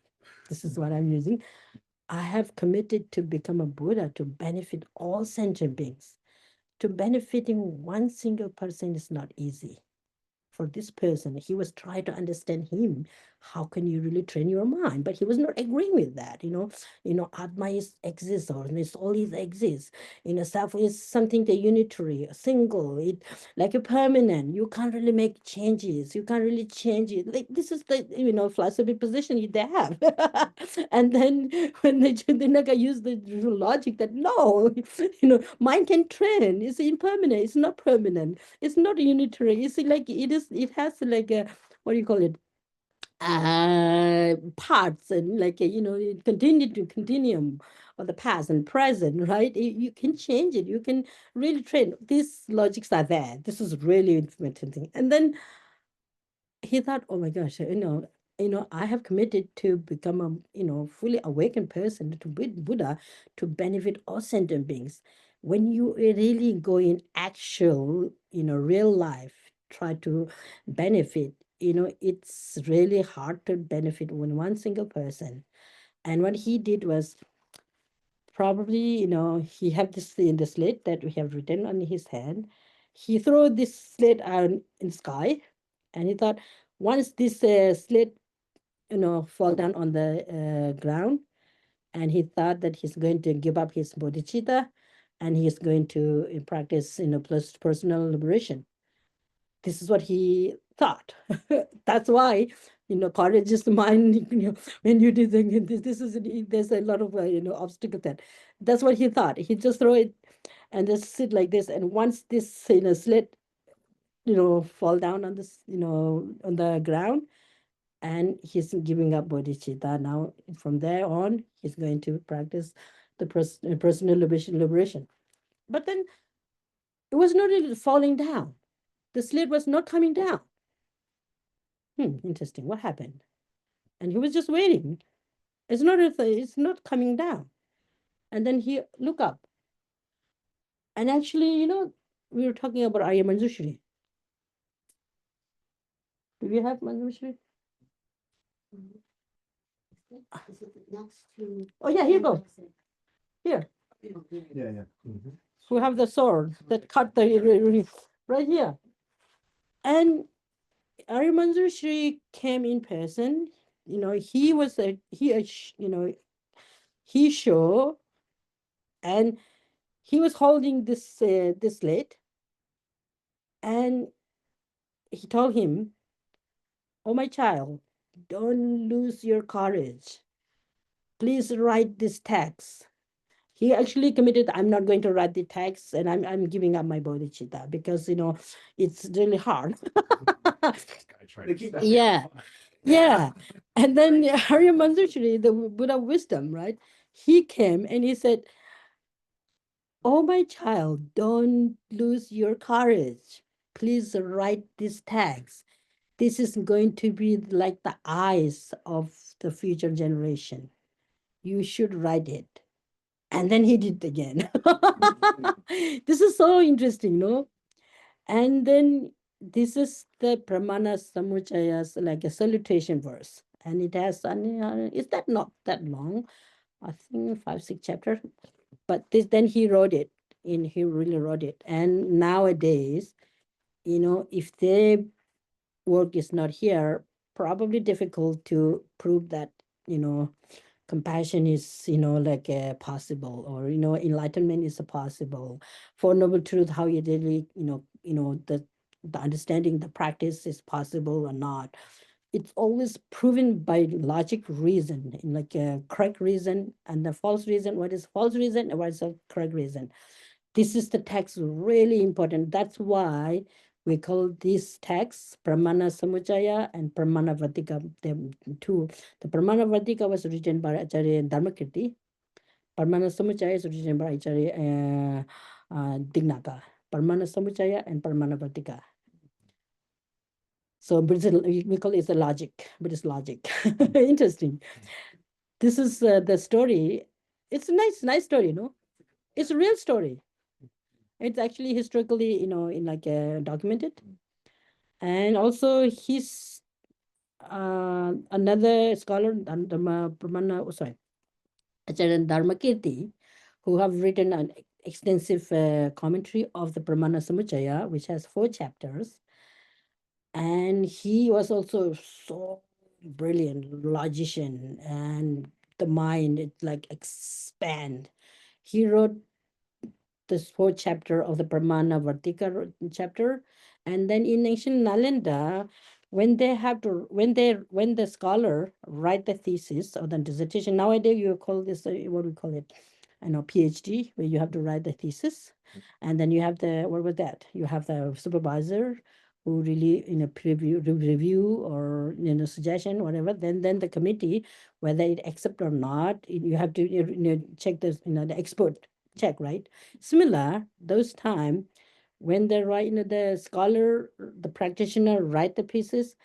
this is what I'm using. I have committed to become a Buddha to benefit all sentient beings. To benefiting one single person is not easy. For this person, he was trying to understand him. how can you really train your mind? But he was not agreeing with that. Atma is exists, or the soul is exists. Self is something the unitary, a single, it like a permanent. You can't really make changes. You can't really change it. Like this is the philosophy position they have. And then when they like use the logic that no, mind can train. It's impermanent. It's not permanent. It's not unitary. It's like it is. It has like a, what do you call it? Parts, and like it continue to continuum of the past and present, right? You can change it. You can really train. These logics are there. This is really important thing. And then he thought, oh my gosh, I have committed to become a fully awakened person, to be Buddha, to benefit all sentient beings. When you really go in actual, real life, try to benefit, it's really hard to benefit one single person. And what he did was, probably, he had this in the slate that we have written on his hand. He threw this slate out in sky, and he thought, once this slate, fall down on the ground, and he thought that he's going to give up his bodhicitta, and he's going to practice, plus personal liberation. This is what he thought. That's why, courage is the mind. When you do think this is, there's a lot of obstacle that. That's what he thought. He just throw it and just sit like this. And once this slit, fall down on this, on the ground, and he's giving up bodhicitta. Now, from there on, he's going to practice the personal liberation. But then it was not really falling down. The slit was not coming down. Interesting. What happened? And he was just waiting. It's not coming down. And then he look up. And actually, we were talking about Arya Manjushri. Do you have Manjushri? Is it next to? Oh yeah, here you go. Here. Yeah, yeah. We have the sword that cut the right here. And Arya Manjushri came in person. He was he showed, and he was holding this slate, and he told him, oh my child, don't lose your courage. Please write this text. He actually committed, I'm not going to write the text, and I'm giving up my bodhicitta, because it's really hard. Yeah. Yeah. And then Arya Manjushri, the Buddha of wisdom, right? He came and he said, oh my child, don't lose your courage. Please write this text. This is going to be like the eyes of the future generation. You should write it. And then he did again. This is so interesting, no? And then this is the Pramana Samuchaya's like a salutation verse. And it has, is that not that long? I think 5, 6 chapters. But this, then he wrote it, and he really wrote it. And nowadays, if their work is not here, probably difficult to prove that, compassion is, like possible, or, enlightenment is possible. For noble truth, how you really, the understanding, the practice is possible or not. It's always proven by logic reason, in like a correct reason and the false reason. What is false reason and what is a correct reason? This is the text really important. That's why we call these texts Pramana Samuchaya and Pramana Vatika. Two. The Pramana Vatika was written by Acharya Dharmakirti. Pramana Samuchaya is written by Acharya Dignaka. Pramana Samuchaya and Pramana Vatika. So we call it the logic, Buddhist logic. Interesting. This is the story. It's a nice story, It's a real story. It's actually historically, in like documented. And also he's another scholar, Pramana, sorry, Acharya Dharmakirti, who have written an extensive commentary of the Pramana Samuchaya, which has 4 chapters. And he was also so brilliant logician, and the mind it like expand. He wrote this fourth chapter of the Pramana Vartika chapter. And then in ancient Nalanda, when the scholar write the thesis or the dissertation, nowadays you call this what we call it, I know PhD, where you have to write the thesis, and then you have the what was that? You have the supervisor who really review or suggestion whatever. Then the committee, whether it accept or not, you have to check this the expert check, right? Similar, those time when they write, the scholar, the practitioner write the pieces,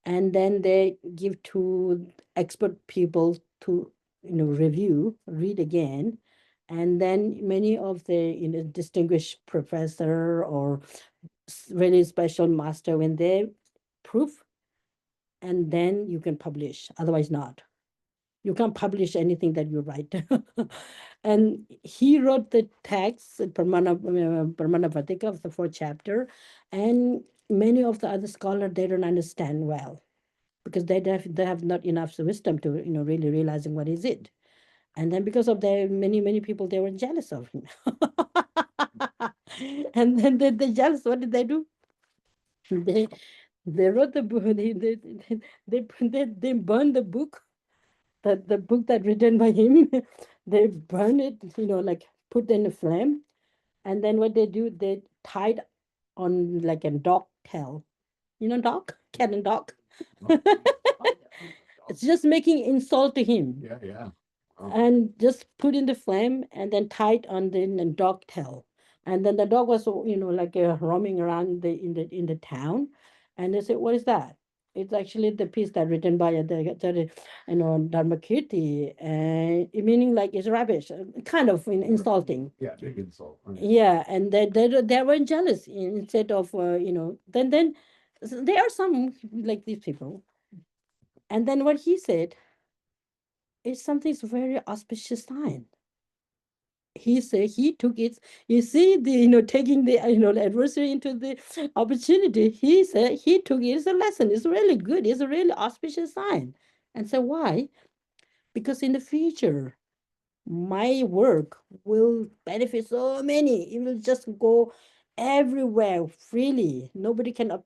and then they give to expert people to review, read again, and then many of the distinguished professor or really special master when they prove, and then you can publish. Otherwise, not. You can't publish anything that you write. And he wrote the text, Pramana Vatika of the fourth chapter, and many of the other scholars, they don't understand well because they have not enough wisdom to really realizing what is it. And then because of that, many people, they were jealous of him. And then they jealous. What did they do? They they wrote the book. They burned the book, that the book that written by him. They burn it, like put in a flame, and then what they do, they tied on like a dog tail, dog, cat and dog. It's just making insult to him. Yeah, yeah. Oh. And just put in the flame and then tied on the dog tail. And then the dog was like roaming around in the town. And they said, what is that? It's actually the piece that written by the Dharmakirti, meaning like it's rubbish, kind of insulting. Yeah, big insult. Right. Yeah, and they were jealous. Instead of then there are some like these people. And then what he said is something's very auspicious sign. He said he took it. You see the taking the adversary into the opportunity. He said he took it as a lesson. It's really good. It's a really auspicious sign. And so why? Because in the future, my work will benefit so many. It will just go everywhere freely. Nobody can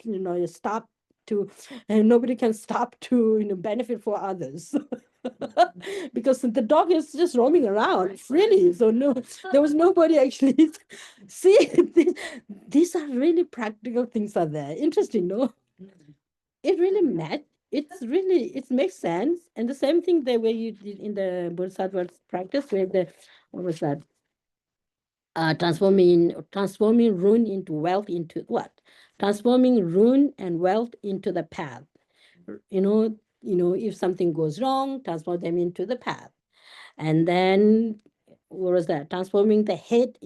stop to, and nobody can stop to benefit for others. Because the dog is just roaming around freely. So no, there was nobody actually. See, these are really practical things are there. Interesting, no? It really it's really, it makes sense. And the same thing the way you did in the Bodhisattva practice, where the what was that? Transforming ruin into wealth, into what? Transforming ruin and wealth into the path. You know, if something goes wrong, transform them into the path. And then what was that? Transforming the hate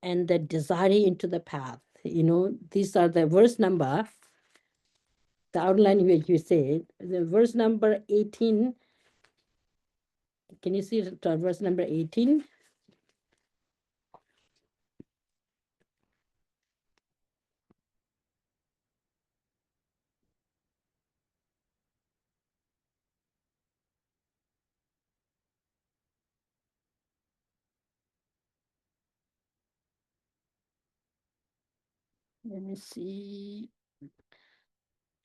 and the desire into the path. These are the verse number, the outline where you say the verse number 18. Can you see verse number 18? Let me see.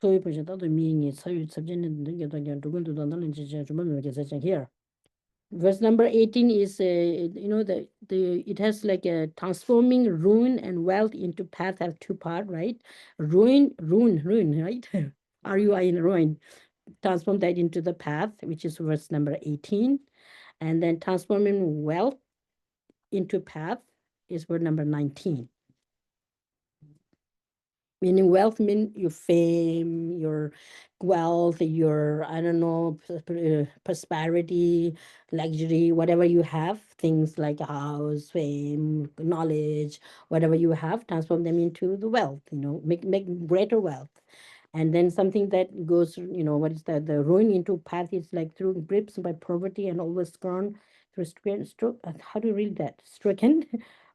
소위 보시다도 미인이 사유 섭전은 능계도 두근두도 나는 지지 좀 이렇게 세상 here. Verse number 18 is the it has like a transforming ruin and wealth into path, have two part, right? Ruin, right? RUI in ruin. Transform that into the path, which is verse number 18. And then transforming wealth into path is word number 19. Meaning wealth mean your fame, your wealth, your, I don't know, prosperity, luxury, whatever you have, things like a house, fame, knowledge, whatever you have, transform them into the wealth, make greater wealth. And then something that goes, what is that? The ruin into path is like through grips by poverty and overscorn, through stroke. How do you read that? Stricken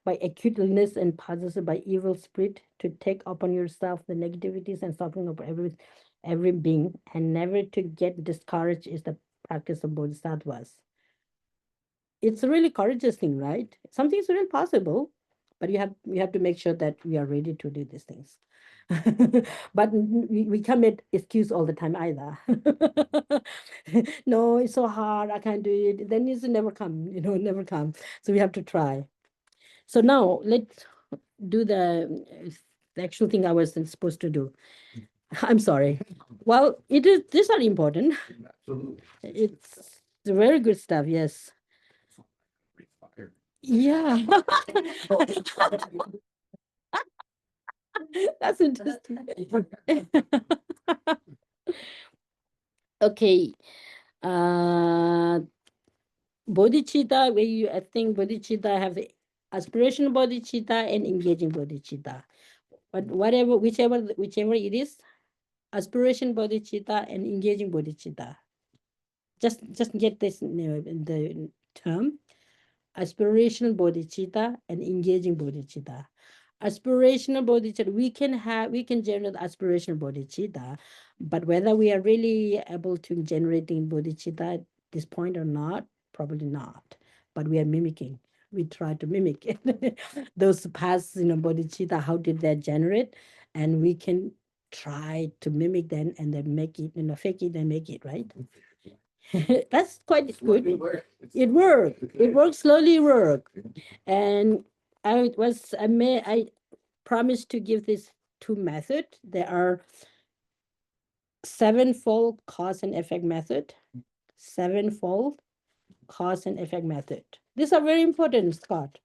by acute illness and possessed by evil spirit, to take upon yourself the negativities and suffering of everything. every being, and never to get discouraged is the practice of bodhisattvas. It's a really courageous thing, right? Something's really possible, but you have to make sure that we are ready to do these things. But we can't make excuse all the time either. No, it's so hard, I can't do it. Then it's never come, never come. So we have to try. So now let's do the actual thing I was supposed to do. I'm sorry. Well, it is. These are important. Absolutely. It's very good stuff. Yes. Yeah. That's interesting. Okay. Uh, Bodhicitta, where I think bodhicitta have the aspirational bodhicitta and engaging bodhicitta. But whichever it is, aspiration bodhicitta and engaging bodhicitta. Just get this, the term aspirational bodhicitta and engaging bodhicitta. Aspirational bodhicitta, we can generate aspirational bodhicitta, but whether we are really able to generating bodhicitta at this point or not, probably not. But we are mimicking. We try to mimic it. Those past, bodhicitta, how did they generate? And we can try to mimic them and then make it, fake it and make it, right? That's quite good. It worked. It works, slowly work. And I promised to give this two method. There are sevenfold cause and effect method, sevenfold cause and effect method. These are very important, Scott.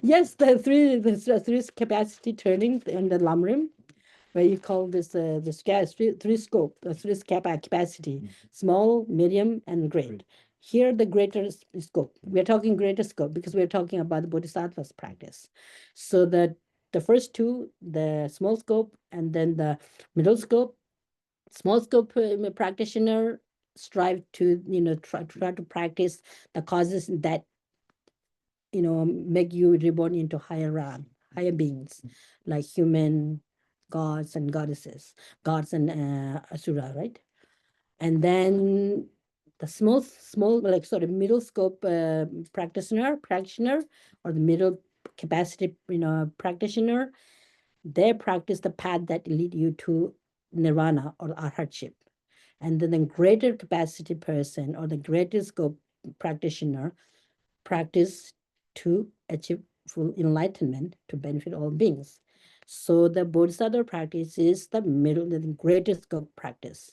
Yes, the three capacity turning in the lamrim, where you call this gas three scope, three capacity, small, medium, and great. Here, the greater scope. We're talking greater scope because we're talking about the bodhisattva's practice. So the first two, the small scope and then the middle scope, small scope practitioner strive to try to practice the causes that make you reborn into higher realm, higher beings, like human, gods and goddesses, gods and asura, right? And then the small, like sort of middle scope practitioner, or the middle capacity, practitioner, they practice the path that lead you to nirvana or arhatship. And then the greater capacity person or the greater scope practitioner practice to achieve full enlightenment to benefit all beings. So the Bodhisattva practice is the middle, the greatest scope practice.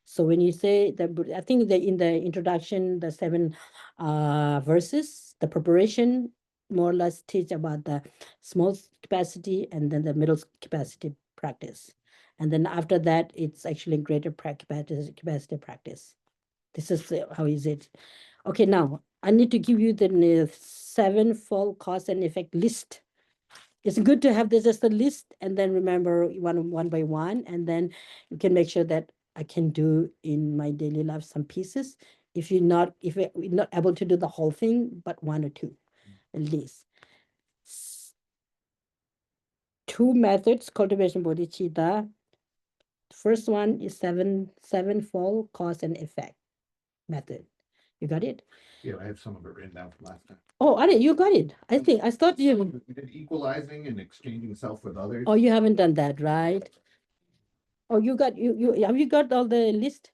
So when you say that, I think that in the introduction, the seven verses, the preparation more or less teach about the small capacity and then the middle capacity practice. And then after that, it's actually greater capacity practice. This is how is it. Okay, now I need to give you the sevenfold cause and effect list. It's good to have this as a list and then remember one by one, and then you can make sure that I can do in my daily life some pieces. If you're not able to do the whole thing, but one or two at least. Two methods, cultivation bodhicitta. First one is sevenfold cause and effect method. You got it? Yeah, I have some of it written down from last time. Oh, Ari, you got it. I thought you. We did equalizing and exchanging self with others. Oh, you haven't done that, right? Oh, you have you got all the list?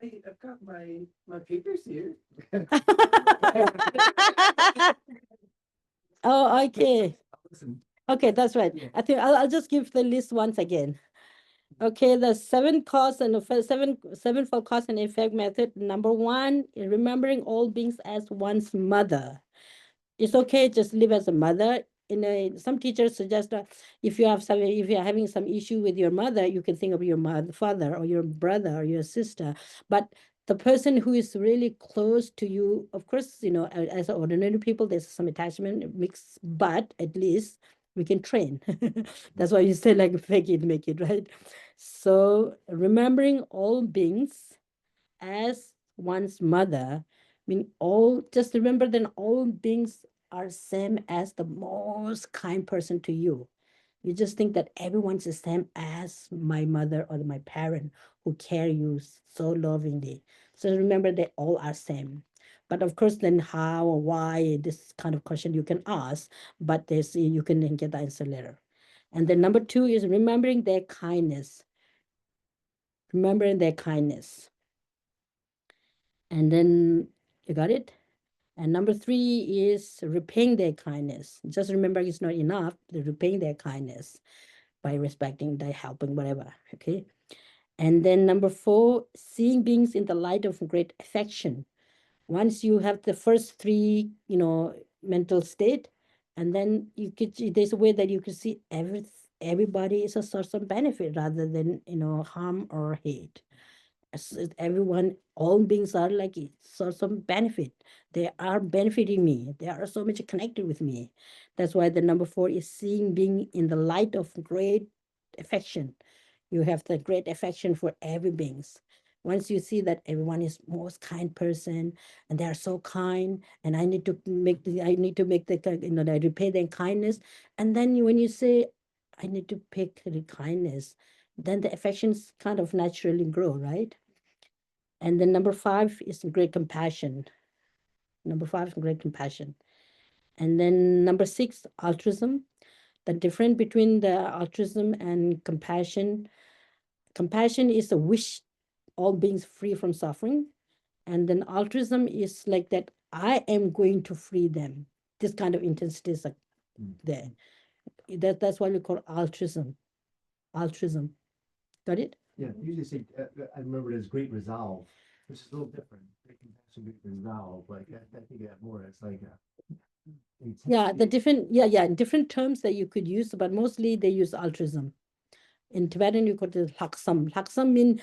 I've got my papers here. Oh, okay. Listen, Okay, that's right. Yeah. I think I'll just give the list once again. Okay, the sevenfold cause and effect method. Number one, remembering all beings as one's mother. It's okay, just live as a mother. Some teachers suggest that if you're having some issue with your mother, you can think of your mother, father, or your brother, or your sister. But the person who is really close to you, of course, as ordinary people, there's some attachment mix, but at least we can train. That's why you say like fake it, make it, right? So remembering all beings as one's mother, I mean, just remember that all beings are same as the most kind person to you. You just think that everyone's the same as my mother or my parent who care you so lovingly. So remember, they all are same. But of course, then how or why, this kind of question you can ask, but there's you can then get the answer later. And then number two is remembering their kindness. Remembering their kindness. And then you got it? And number three is repaying their kindness. Just remember it's not enough. They're repaying their kindness by respecting, by helping, whatever. Okay. And then number four, seeing beings in the light of great affection. Once you have the first three, mental state, and then there's a way that you can see everybody is a source of benefit rather than harm or hate. Everyone, all beings are like source of benefit. They are benefiting me. They are so much connected with me. That's why the number four is seeing being in the light of great affection. You have the great affection for every beings. Once you see that everyone is most kind person and they are so kind, and I need to make I repay their kindness. And then when you say I need to pick the kindness, then the affections kind of naturally grow, right? And then number five is great compassion. Number five is great compassion. And then number six, altruism. The difference between the altruism and compassion. Compassion is a wish all beings free from suffering. And then altruism is like that I am going to free them. This kind of intensity is like there. That's why we call altruism. Altruism. Got it? Yeah, usually say, I remember it as great resolve, which is a little different. Great compassion, great resolve. Like, I think of that more as like a Yeah, the intensity. different, different terms that you could use, but mostly they use altruism. In Tibetan, you call it laksam. Laksam mean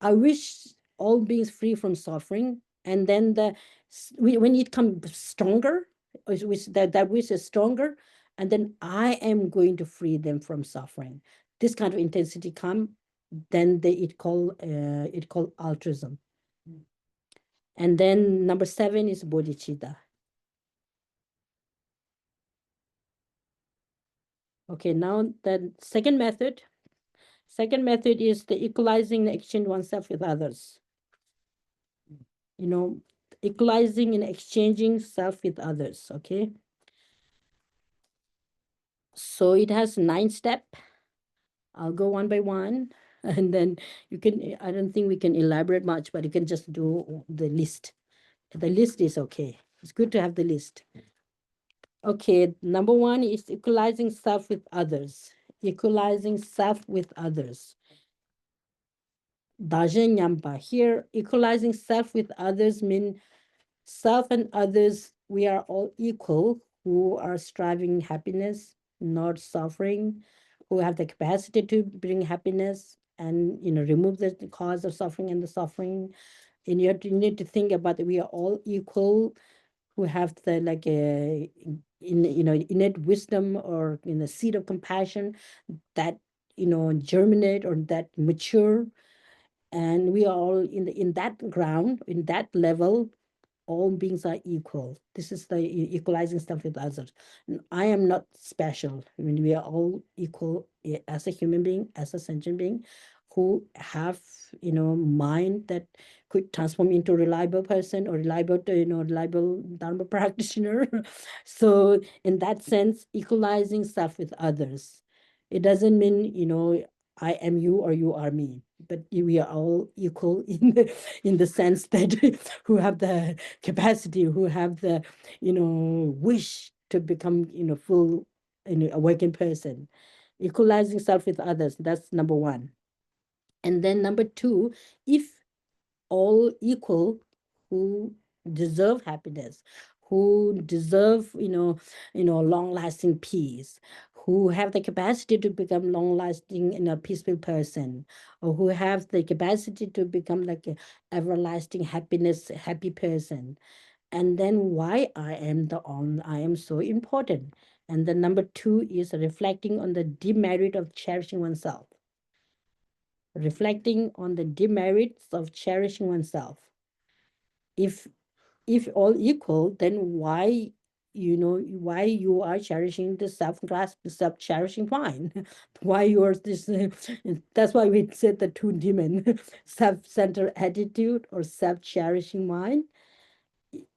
I wish all beings free from suffering, and then when it comes stronger, which that wish is stronger, and then I am going to free them from suffering. This kind of intensity come, then it called altruism. And then number seven is bodhicitta. Okay, now the second method. Second method is the equalizing and exchange oneself with others. You know, equalizing and exchanging self with others. Okay. So it has 9 steps. I'll go one by one. And then I don't think we can elaborate much, but you can just do the list. The list is okay. It's good to have the list. Okay, number one is equalizing self with others. Equalizing self with others. Dajen Nyampa. Here, equalizing self with others mean self and others, we are all equal who are striving happiness, not suffering, who have the capacity to bring happiness and remove the cause of suffering and the suffering. And you need to think about that we are all equal who have the like a innate wisdom or in the seed of compassion that germinate or that mature, and we are all in that ground, in that level. All beings are equal. This is the equalizing stuff with others. I am not special. I mean, we are all equal as a human being, as a sentient being, who have mind that could transform into reliable person or reliable Dharma practitioner. So in that sense, equalizing stuff with others. It doesn't mean I am you or you are me, but we are all equal in the sense that who have the capacity, who have the wish to become full awakened person. Equalizing self with others, that's number one. And then number two, if all equal who deserve happiness, who deserve long lasting peace, who have the capacity to become long lasting peaceful person, or who have the capacity to become like a everlasting happiness happy person. And then why I am so important. And the number two is reflecting on the demerit of cherishing oneself. Reflecting on the demerits of cherishing oneself. If all equal, then why why you are cherishing the self-grasp, self-cherishing mind. Why you are this. That's why we said the two demon, self-centered attitude or self-cherishing mind,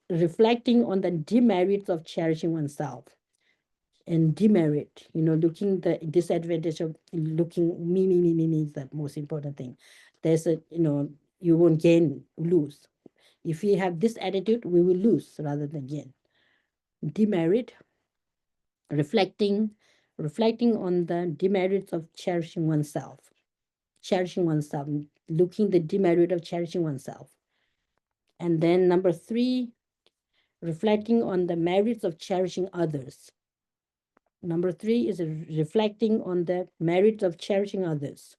reflecting on the demerits of cherishing oneself. And demerit, looking the disadvantage of looking me is the most important thing. There's a, you won't gain, lose. If we have this attitude, we will lose rather than gain. Demerit, reflecting reflecting on the demerits of cherishing oneself, looking the demerit of cherishing oneself. And then number three, reflecting on the merits of cherishing others. Number three is reflecting on the merits of cherishing others.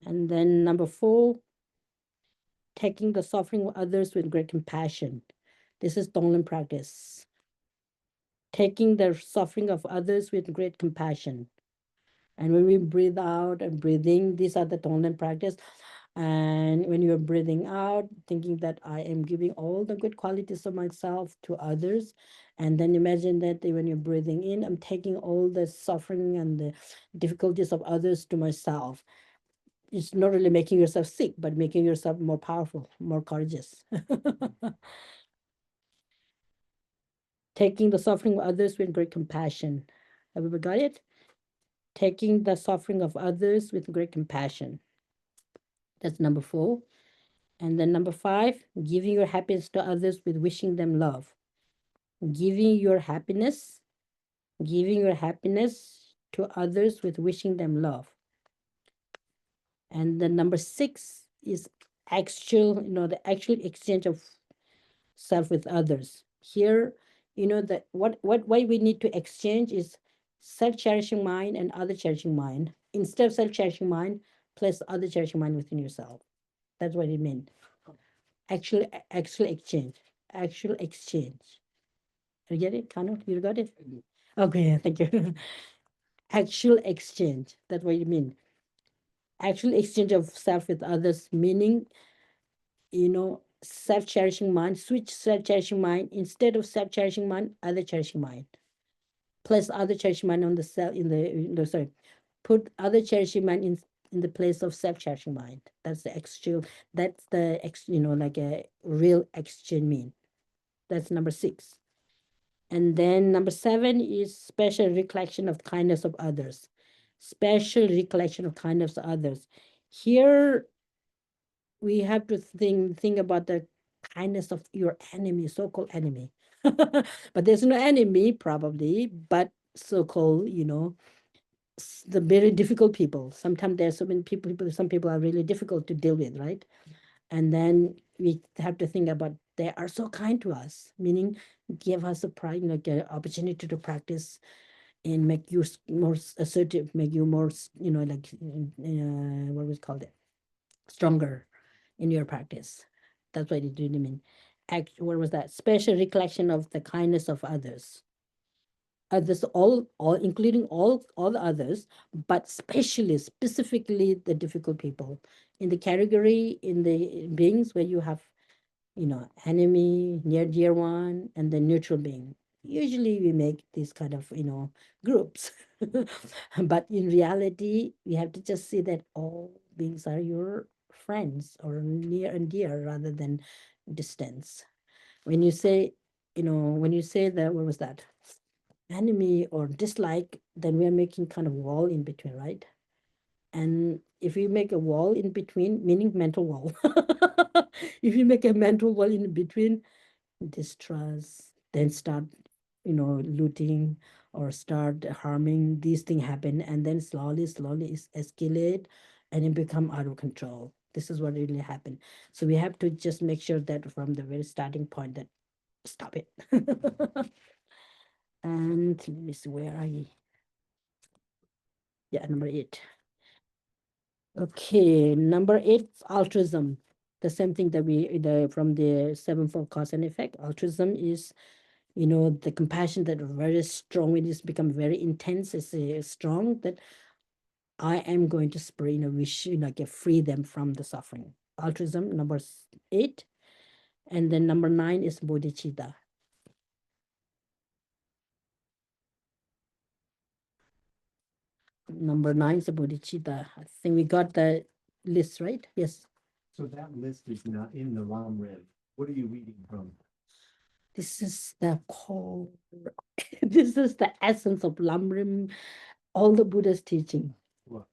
And then number four, taking the suffering of others with great compassion. This is Tonglen practice. Taking the suffering of others with great compassion. And when we breathe out and breathe in, these are the Tonglen practice. And when you're breathing out, thinking that I am giving all the good qualities of myself to others. And then imagine that when you're breathing in, I'm taking all the suffering and the difficulties of others to myself. It's not really making yourself sick, but making yourself more powerful, more courageous. Taking the suffering of others with great compassion. Everybody got it? Taking the suffering of others with great compassion. That's number four. And then number five, giving your happiness to others with wishing them love. Giving your happiness, giving your happiness to others with wishing them love. And then number six is the actual exchange of self with others. Here, that what why we need to exchange is self-cherishing mind and other cherishing mind. Instead of self-cherishing mind, place other cherishing mind within yourself. That's what it meant. Actual exchange. Actual exchange. You get it, Kano? You got it? Okay, thank you. Actual exchange. That's what you mean. Actual exchange of self with others, meaning, self-cherishing mind, switch self-cherishing mind, instead of self-cherishing mind, other cherishing mind. Place other cherishing mind on the self sorry. Put other cherishing mind in the place of self-cherishing mind. That's the actual, like a real exchange mean. That's number six. And then number seven is special recollection of kindness of others. Special recollection of kindness of others. Here we have to think about the kindness of your enemy, so-called enemy. But there's no enemy probably, but so-called, the very difficult people. Sometimes there's so many people, some people are really difficult to deal with, right? And then we have to think about they are so kind to us, meaning give us a pride, like an opportunity to practice and make you more assertive, make you more, like, what was called it, stronger in your practice. That's what it really mean. What was that? Special recollection of the kindness of others. Others, all including all the others, but specifically the difficult people. In the category, in the beings where you have, enemy, near dear one, and the neutral being. Usually we make these kind of, groups. But in reality, we have to just see that all beings are your friends or near and dear rather than distance. When you say, when you say that, what was that? Enemy or dislike, then we are making kind of wall in between, right? And if you make a wall in between, meaning mental wall, if you make a mental wall in between, distrust, then start, looting or start harming, these things happen. And then slowly escalate and it become out of control. This is what really happened. So we have to just make sure that from the very starting point that stop it. And let me see, where are you? Yeah, number eight. Okay, number eight, altruism. The same thing that from the sevenfold cause and effect. Altruism is, the compassion that very strong. It is become very intense. It's strong that I am going to spray, wish, like free them from the suffering. Altruism, number eight, and then number nine is bodhicitta. Number 9 is the bodhicitta. I think we got the list right. Yes. So that list is not in the Lam Rim. What are you reading from? This is the core. This is the essence of Lamrim, all the Buddha's teaching. What?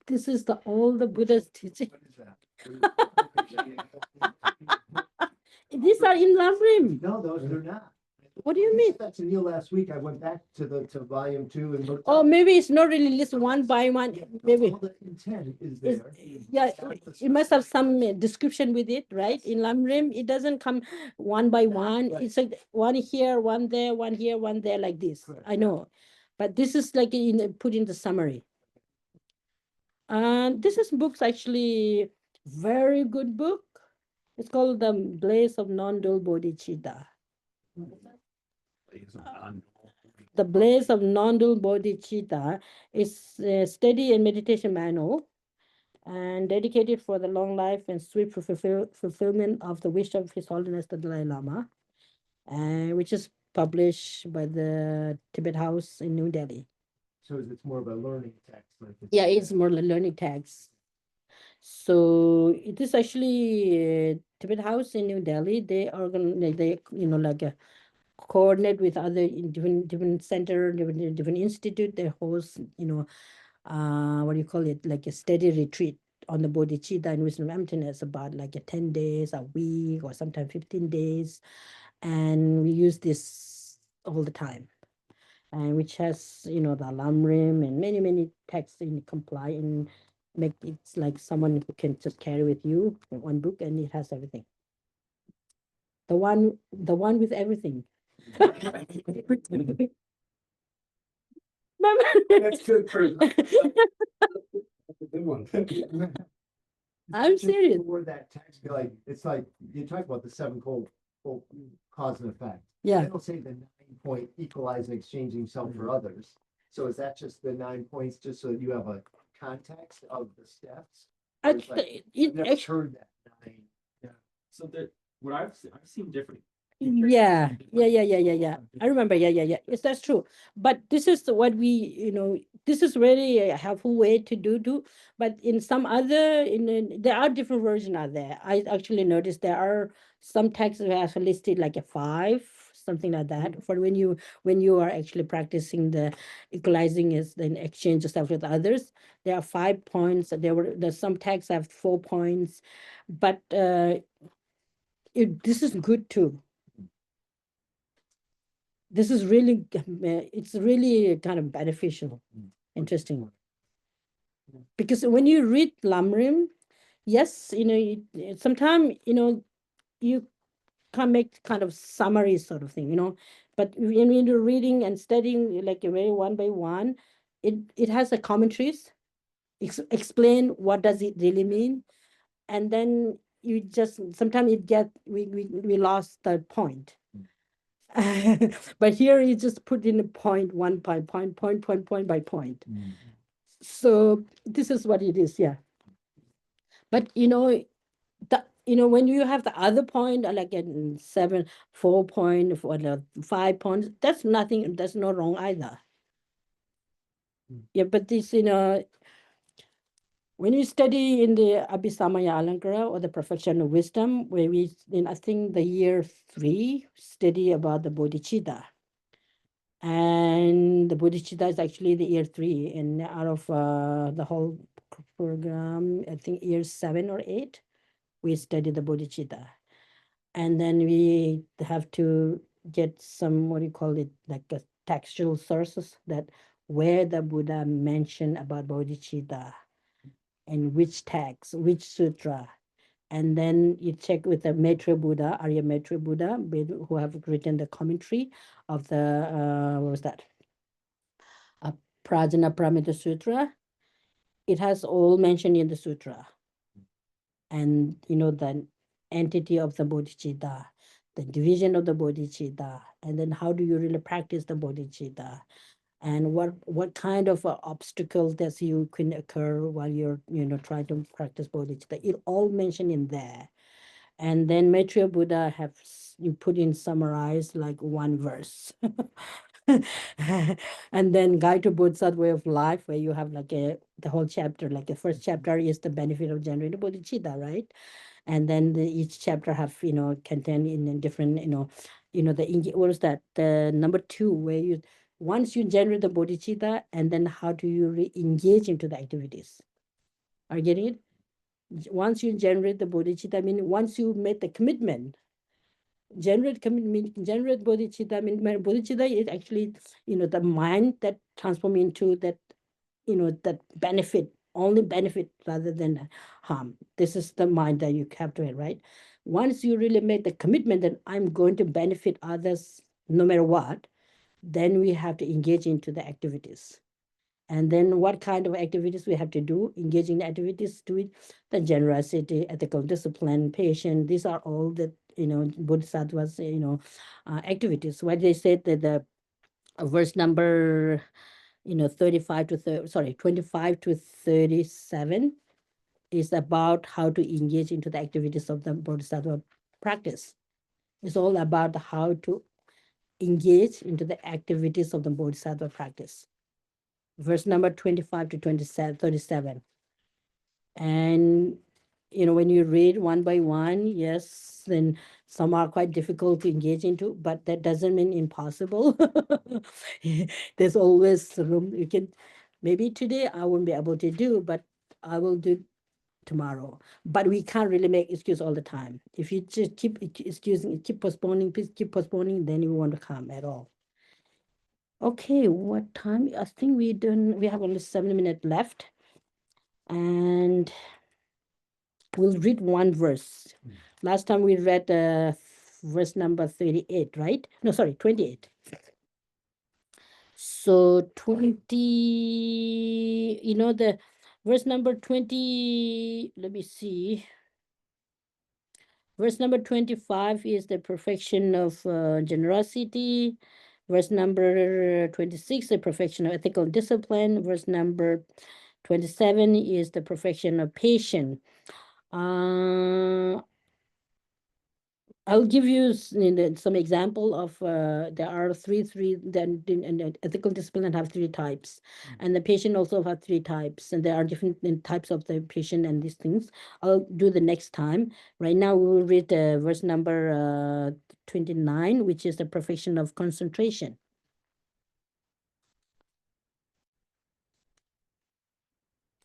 This is the all the Buddha's teaching. What is that? These are in Lamrim. No, they're not. What do you You mean? said that to Neil last week. I went back to volume 2 and looked Oh, up. maybe it's not really list one by one. Maybe. All the intent is It's, there. yeah, it must have some description with it, right? In Lamrim, it doesn't come one by one. Right. It's like one here, one there, one here, one there, like this. Correct. I know, but this is like put in the summary. And this is book's actually very good book. It's called The Blaze of Non-Dual Bodhicitta. The Blaze of Non-Dual Bodhicitta is a study and meditation manual and dedicated for the long life and swift fulfillment of the wish of His Holiness the Dalai Lama, which is published by the Tibet House in New Delhi. So it's more of a learning text. Like Yeah, it's more like learning text. So it is actually Tibet House in New Delhi. They organize, they like a coordinate with other different center, different institute. They host what do you call it, like a steady retreat on the bodhicitta and wisdom of emptiness, about like a 10 days, a week, or sometimes 15 days, and we use this all the time, and which has the Lamrim and many texts in comply and make it like someone who can just carry with you one book, and it has everything. The one with everything. That's good for That's a good one. I'm serious. Where that text, like it's like you talk about the sevenfold cause and effect. Yeah. They don't say the 9-point equalizing exchanging self for others. So is that just the 9 points, just so you have a context of the steps? Or it's like, I've never heard that 9. Yeah. So that what I've seen different. Yeah. I remember. Yeah. Yes, that's true. But this is what this is really a helpful way to do too. But in some other, there are different versions out there. I actually noticed there are some texts that have listed like a 5, something like that, for when you are actually practicing the equalizing is then exchange yourself with others. There are 5 points. There's some texts have 4 points, but this is good too. This is really, it's really kind of beneficial, interesting. Because when you read Lamrim, yes, sometimes, you can make kind of summary sort of thing, but when you're reading and studying like a very one by one, it has a commentaries, explain what does it really mean, and then you just sometimes we lost the point. But here you just put in a point, one by point by point. So this is what it is, yeah. But when you have the other point, like at 7, 4 point, or 5 points, that's nothing. That's not wrong either. Yeah, but this when you study in the Abhisamaya Alankara, or the Perfection of Wisdom, where in I think the year 3 study about the bodhicitta. And the bodhicitta is actually the year 3, and out of the whole program, I think year 7 or 8, we study the bodhicitta. And then we have to get some, what do you call it, like a textual sources that where the Buddha mentioned about bodhicitta, and which text, which sutra. And then you check with the Maitreya Buddha, Arya Maitreya Buddha, who have written the commentary of the, what was that? Prajna Paramita Sutra. It has all mentioned in the sutra. And, the entity of the bodhicitta, the division of the bodhicitta, and then how do you really practice the bodhicitta, and what kind of obstacles that you can occur while you're trying to practice bodhicitta. It all mentioned in there. And then Maitreya Buddha have you put in summarize like one verse. And then Guide to Bodhisattva Way of Life, where you have like the whole chapter, like the first chapter is the benefit of generating bodhicitta, right? And then each chapter have, contain in different, what is that? The number 2, where once you generate the bodhicitta, and then how do you engage into the activities? Are you getting it? Once you generate the bodhicitta, I mean, once you make the commitment, generate bodhicitta, I mean, bodhicitta is actually, the mind that transform into that, that benefit, only benefit rather than harm. This is the mind that you have to have, right? Once you really make the commitment that I'm going to benefit others no matter what, then we have to engage into the activities. And then what kind of activities we have to do? Engaging the activities to it, the generosity, ethical discipline, patience. These are all the, bodhisattvas, activities. What they said that the verse number, 35 to 30, sorry, 25 to 37 is about how to engage into the activities of the bodhisattva practice. It's all about how to engage into the activities of the bodhisattva practice. Verse number 25 to 27, 37. And, when you read one by one, yes, then some are quite difficult to engage into, but that doesn't mean impossible. There's always room. You can, maybe today I won't be able to do, but I will do tomorrow. But we can't really make excuse all the time. If you just keep excusing, keep postponing, please keep postponing, then you won't come at all. Okay, what time? I think we have only 7 minutes left. And we'll read one verse. Last time we read verse number 38, right? No, sorry, 28. So 20, the verse number 20, let me see. Verse number 25 is the perfection of generosity. Verse number 26, the perfection of ethical discipline. Verse number 27 is the perfection of patience. I'll give you some example of there are three then and ethical discipline have 3 types, and the patient also have 3 types, and there are different types of the patient and these things. I'll do the next time. Right now we will read verse number 29, which is the perfection of concentration.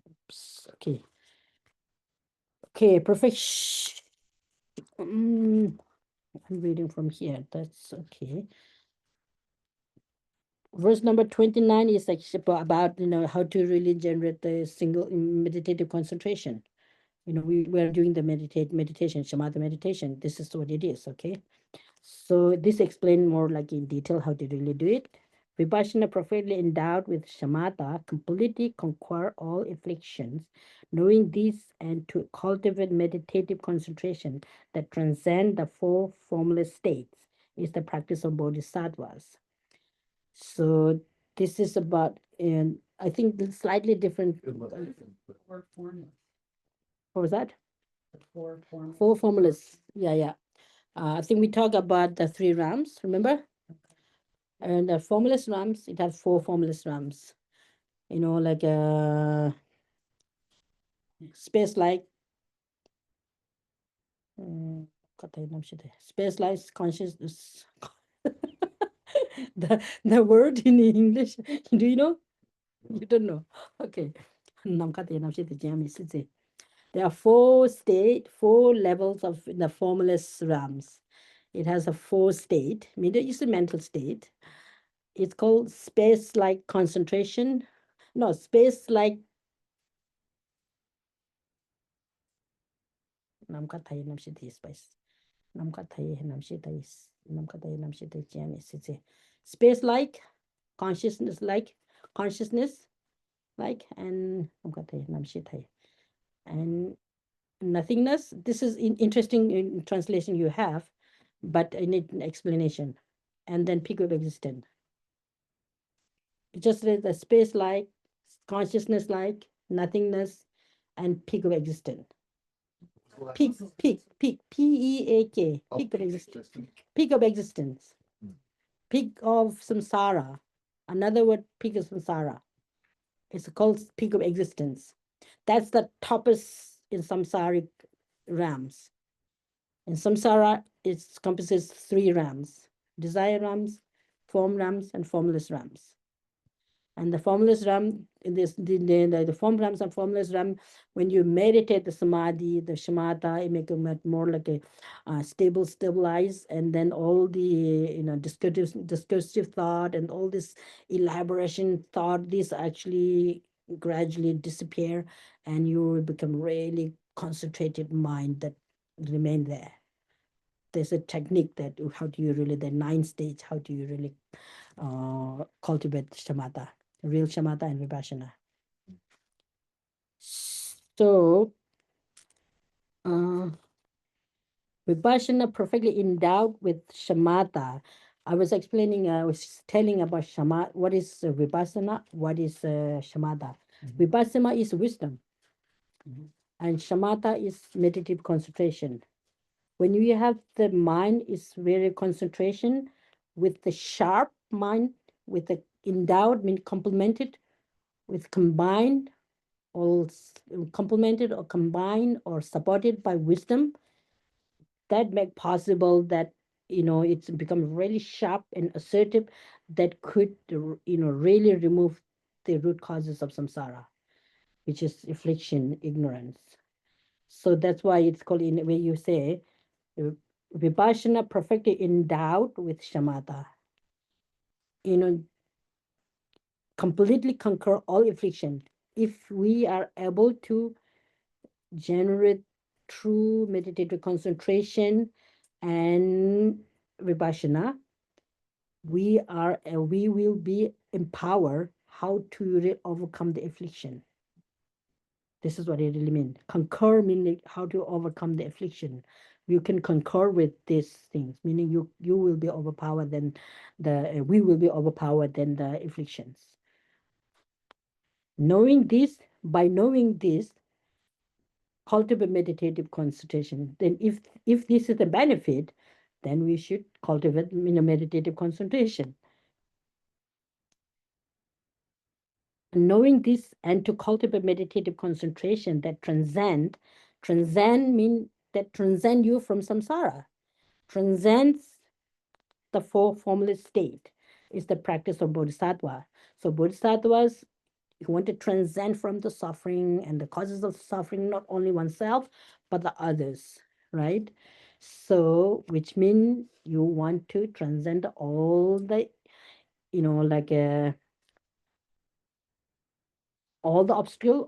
Oops, okay, perfection. I'm reading from here. That's okay. Verse number 29 is actually about, how to really generate the single meditative concentration. We're doing the meditation, shamatha meditation. This is what it is, okay? So this explains more like in detail how to really do it. Vipassana, perfectly endowed with shamatha, completely conquer all afflictions. Knowing this and to cultivate meditative concentration that transcend the 4 formless states is the practice of bodhisattvas. So this is about, and I think it's slightly different. Four formulas. What was that? The 4 formulas. 4 formulas. Yeah. I think we talk about the 3 rams, remember? And the formless rams, it has 4 formless rams. Like space like space like consciousness. the word in English, do you know? You don't know. Okay. There are 4 levels of the formless rams. It has a 4 state. Media is a mental state. It's called space-like concentration. No, space-like. Space-like, consciousness, like, and nothingness. This is interesting translation you have, but I need an explanation. And then peak of existence. Just the space like, consciousness like, nothingness, and peak of existence. Peak, P-E-A-K, peak of existence. Peak of existence. peak of samsara. Another word, peak of samsara. It's called peak of existence. That's the topest in samsaric realms. In samsara, it encompasses three realms: desire realms, form realms, and formless realms. And the formless RAM, this the form RAMs and formless RAM, when you meditate the samadhi, the shamatha, it make it more like a stabilize, and then all the discursive thought and all this elaboration thought, this actually gradually disappear, and you will become really concentrated mind that remain there. There's a technique that how do you really, the nine stage, how do you really cultivate shamatha, real shamatha and vipassana. So, vipassana perfectly endowed with shamatha. I was explaining, I was telling about shamatha, what is vipassana, what is shamatha. Vipassana is wisdom, and shamatha is meditative concentration. When you have the mind is very concentration with the sharp mind, with the endowed, mean complemented, with combined, or complemented or combined or supported by wisdom, that make possible that it's become really sharp and assertive, that could really remove the root causes of samsara, which is affliction, ignorance. So that's why it's called, in a way you say, uh, vipassana perfectly endowed with shamatha, you know completely conquer all affliction. If we are able to generate true meditative concentration and vipassana, we will be empowered how to overcome the affliction. This is what it really means. Conquer meaning how to overcome the affliction. You can concur with these things, meaning you will be overpowered than the we will be overpowered than the afflictions. By knowing this, cultivate meditative concentration. Then if this is the benefit, then we should cultivate meditative concentration. Knowing this, and to cultivate meditative concentration that transcend mean that transcend you from samsara, transcends the four formless state, is the practice of bodhisattva. So bodhisattvas, you want to transcend from the suffering and the causes of suffering, not only oneself but the others, right? So which means you want to transcend all the like all the obstacle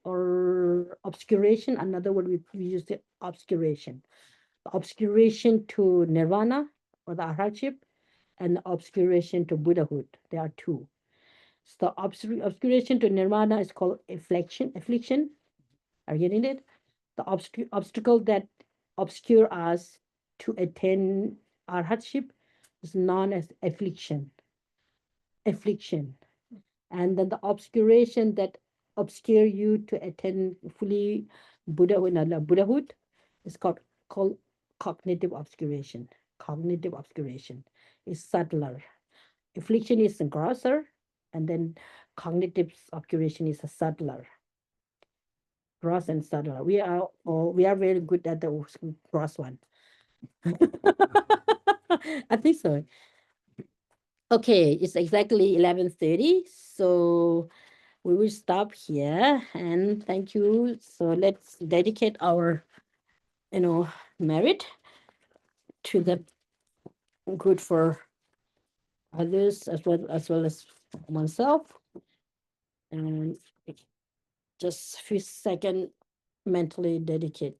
or obscuration. Another word we use the obscuration to nirvana or the arhatship, and the obscuration to Buddhahood. There are two. So obscuration to nirvana is called affliction. Are you getting it? The obstacle that obscure us to attain arhatship is known as affliction. And then the obscuration that obscure you to attain fully Buddhahood is called cognitive obscuration. Cognitive obscuration is subtler. Affliction is grosser, and then cognitive obscuration is a subtler. Gross and subtler. We are very good at the gross one. I think so. Okay, it's exactly 11:30, so we will stop here, and thank you. So let's dedicate our merit to the good for others as well as oneself, and just few second mentally dedicate.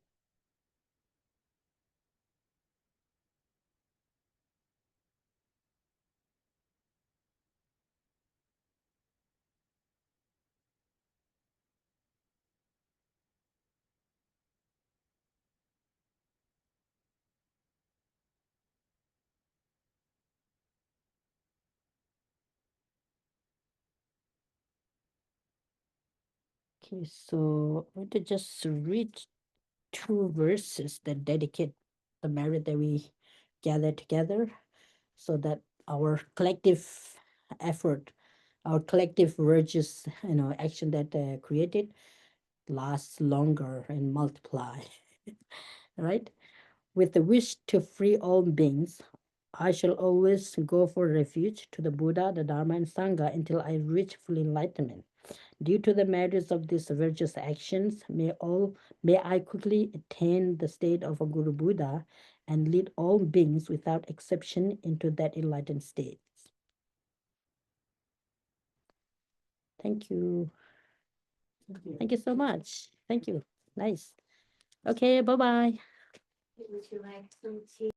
Okay, so I'm going to just read two verses that dedicate the merit that we gather together so that our collective effort, our collective virtuous, action that created lasts longer and multiply. Right? With the wish to free all beings, I shall always go for refuge to the Buddha, the Dharma, and Sangha until I reach full enlightenment. Due to the merits of these virtuous actions, may I quickly attain the state of a Guru Buddha and lead all beings without exception into that enlightened state. Thank you. Thank you so much. Thank you. Nice. Okay, bye-bye. Would you like some tea?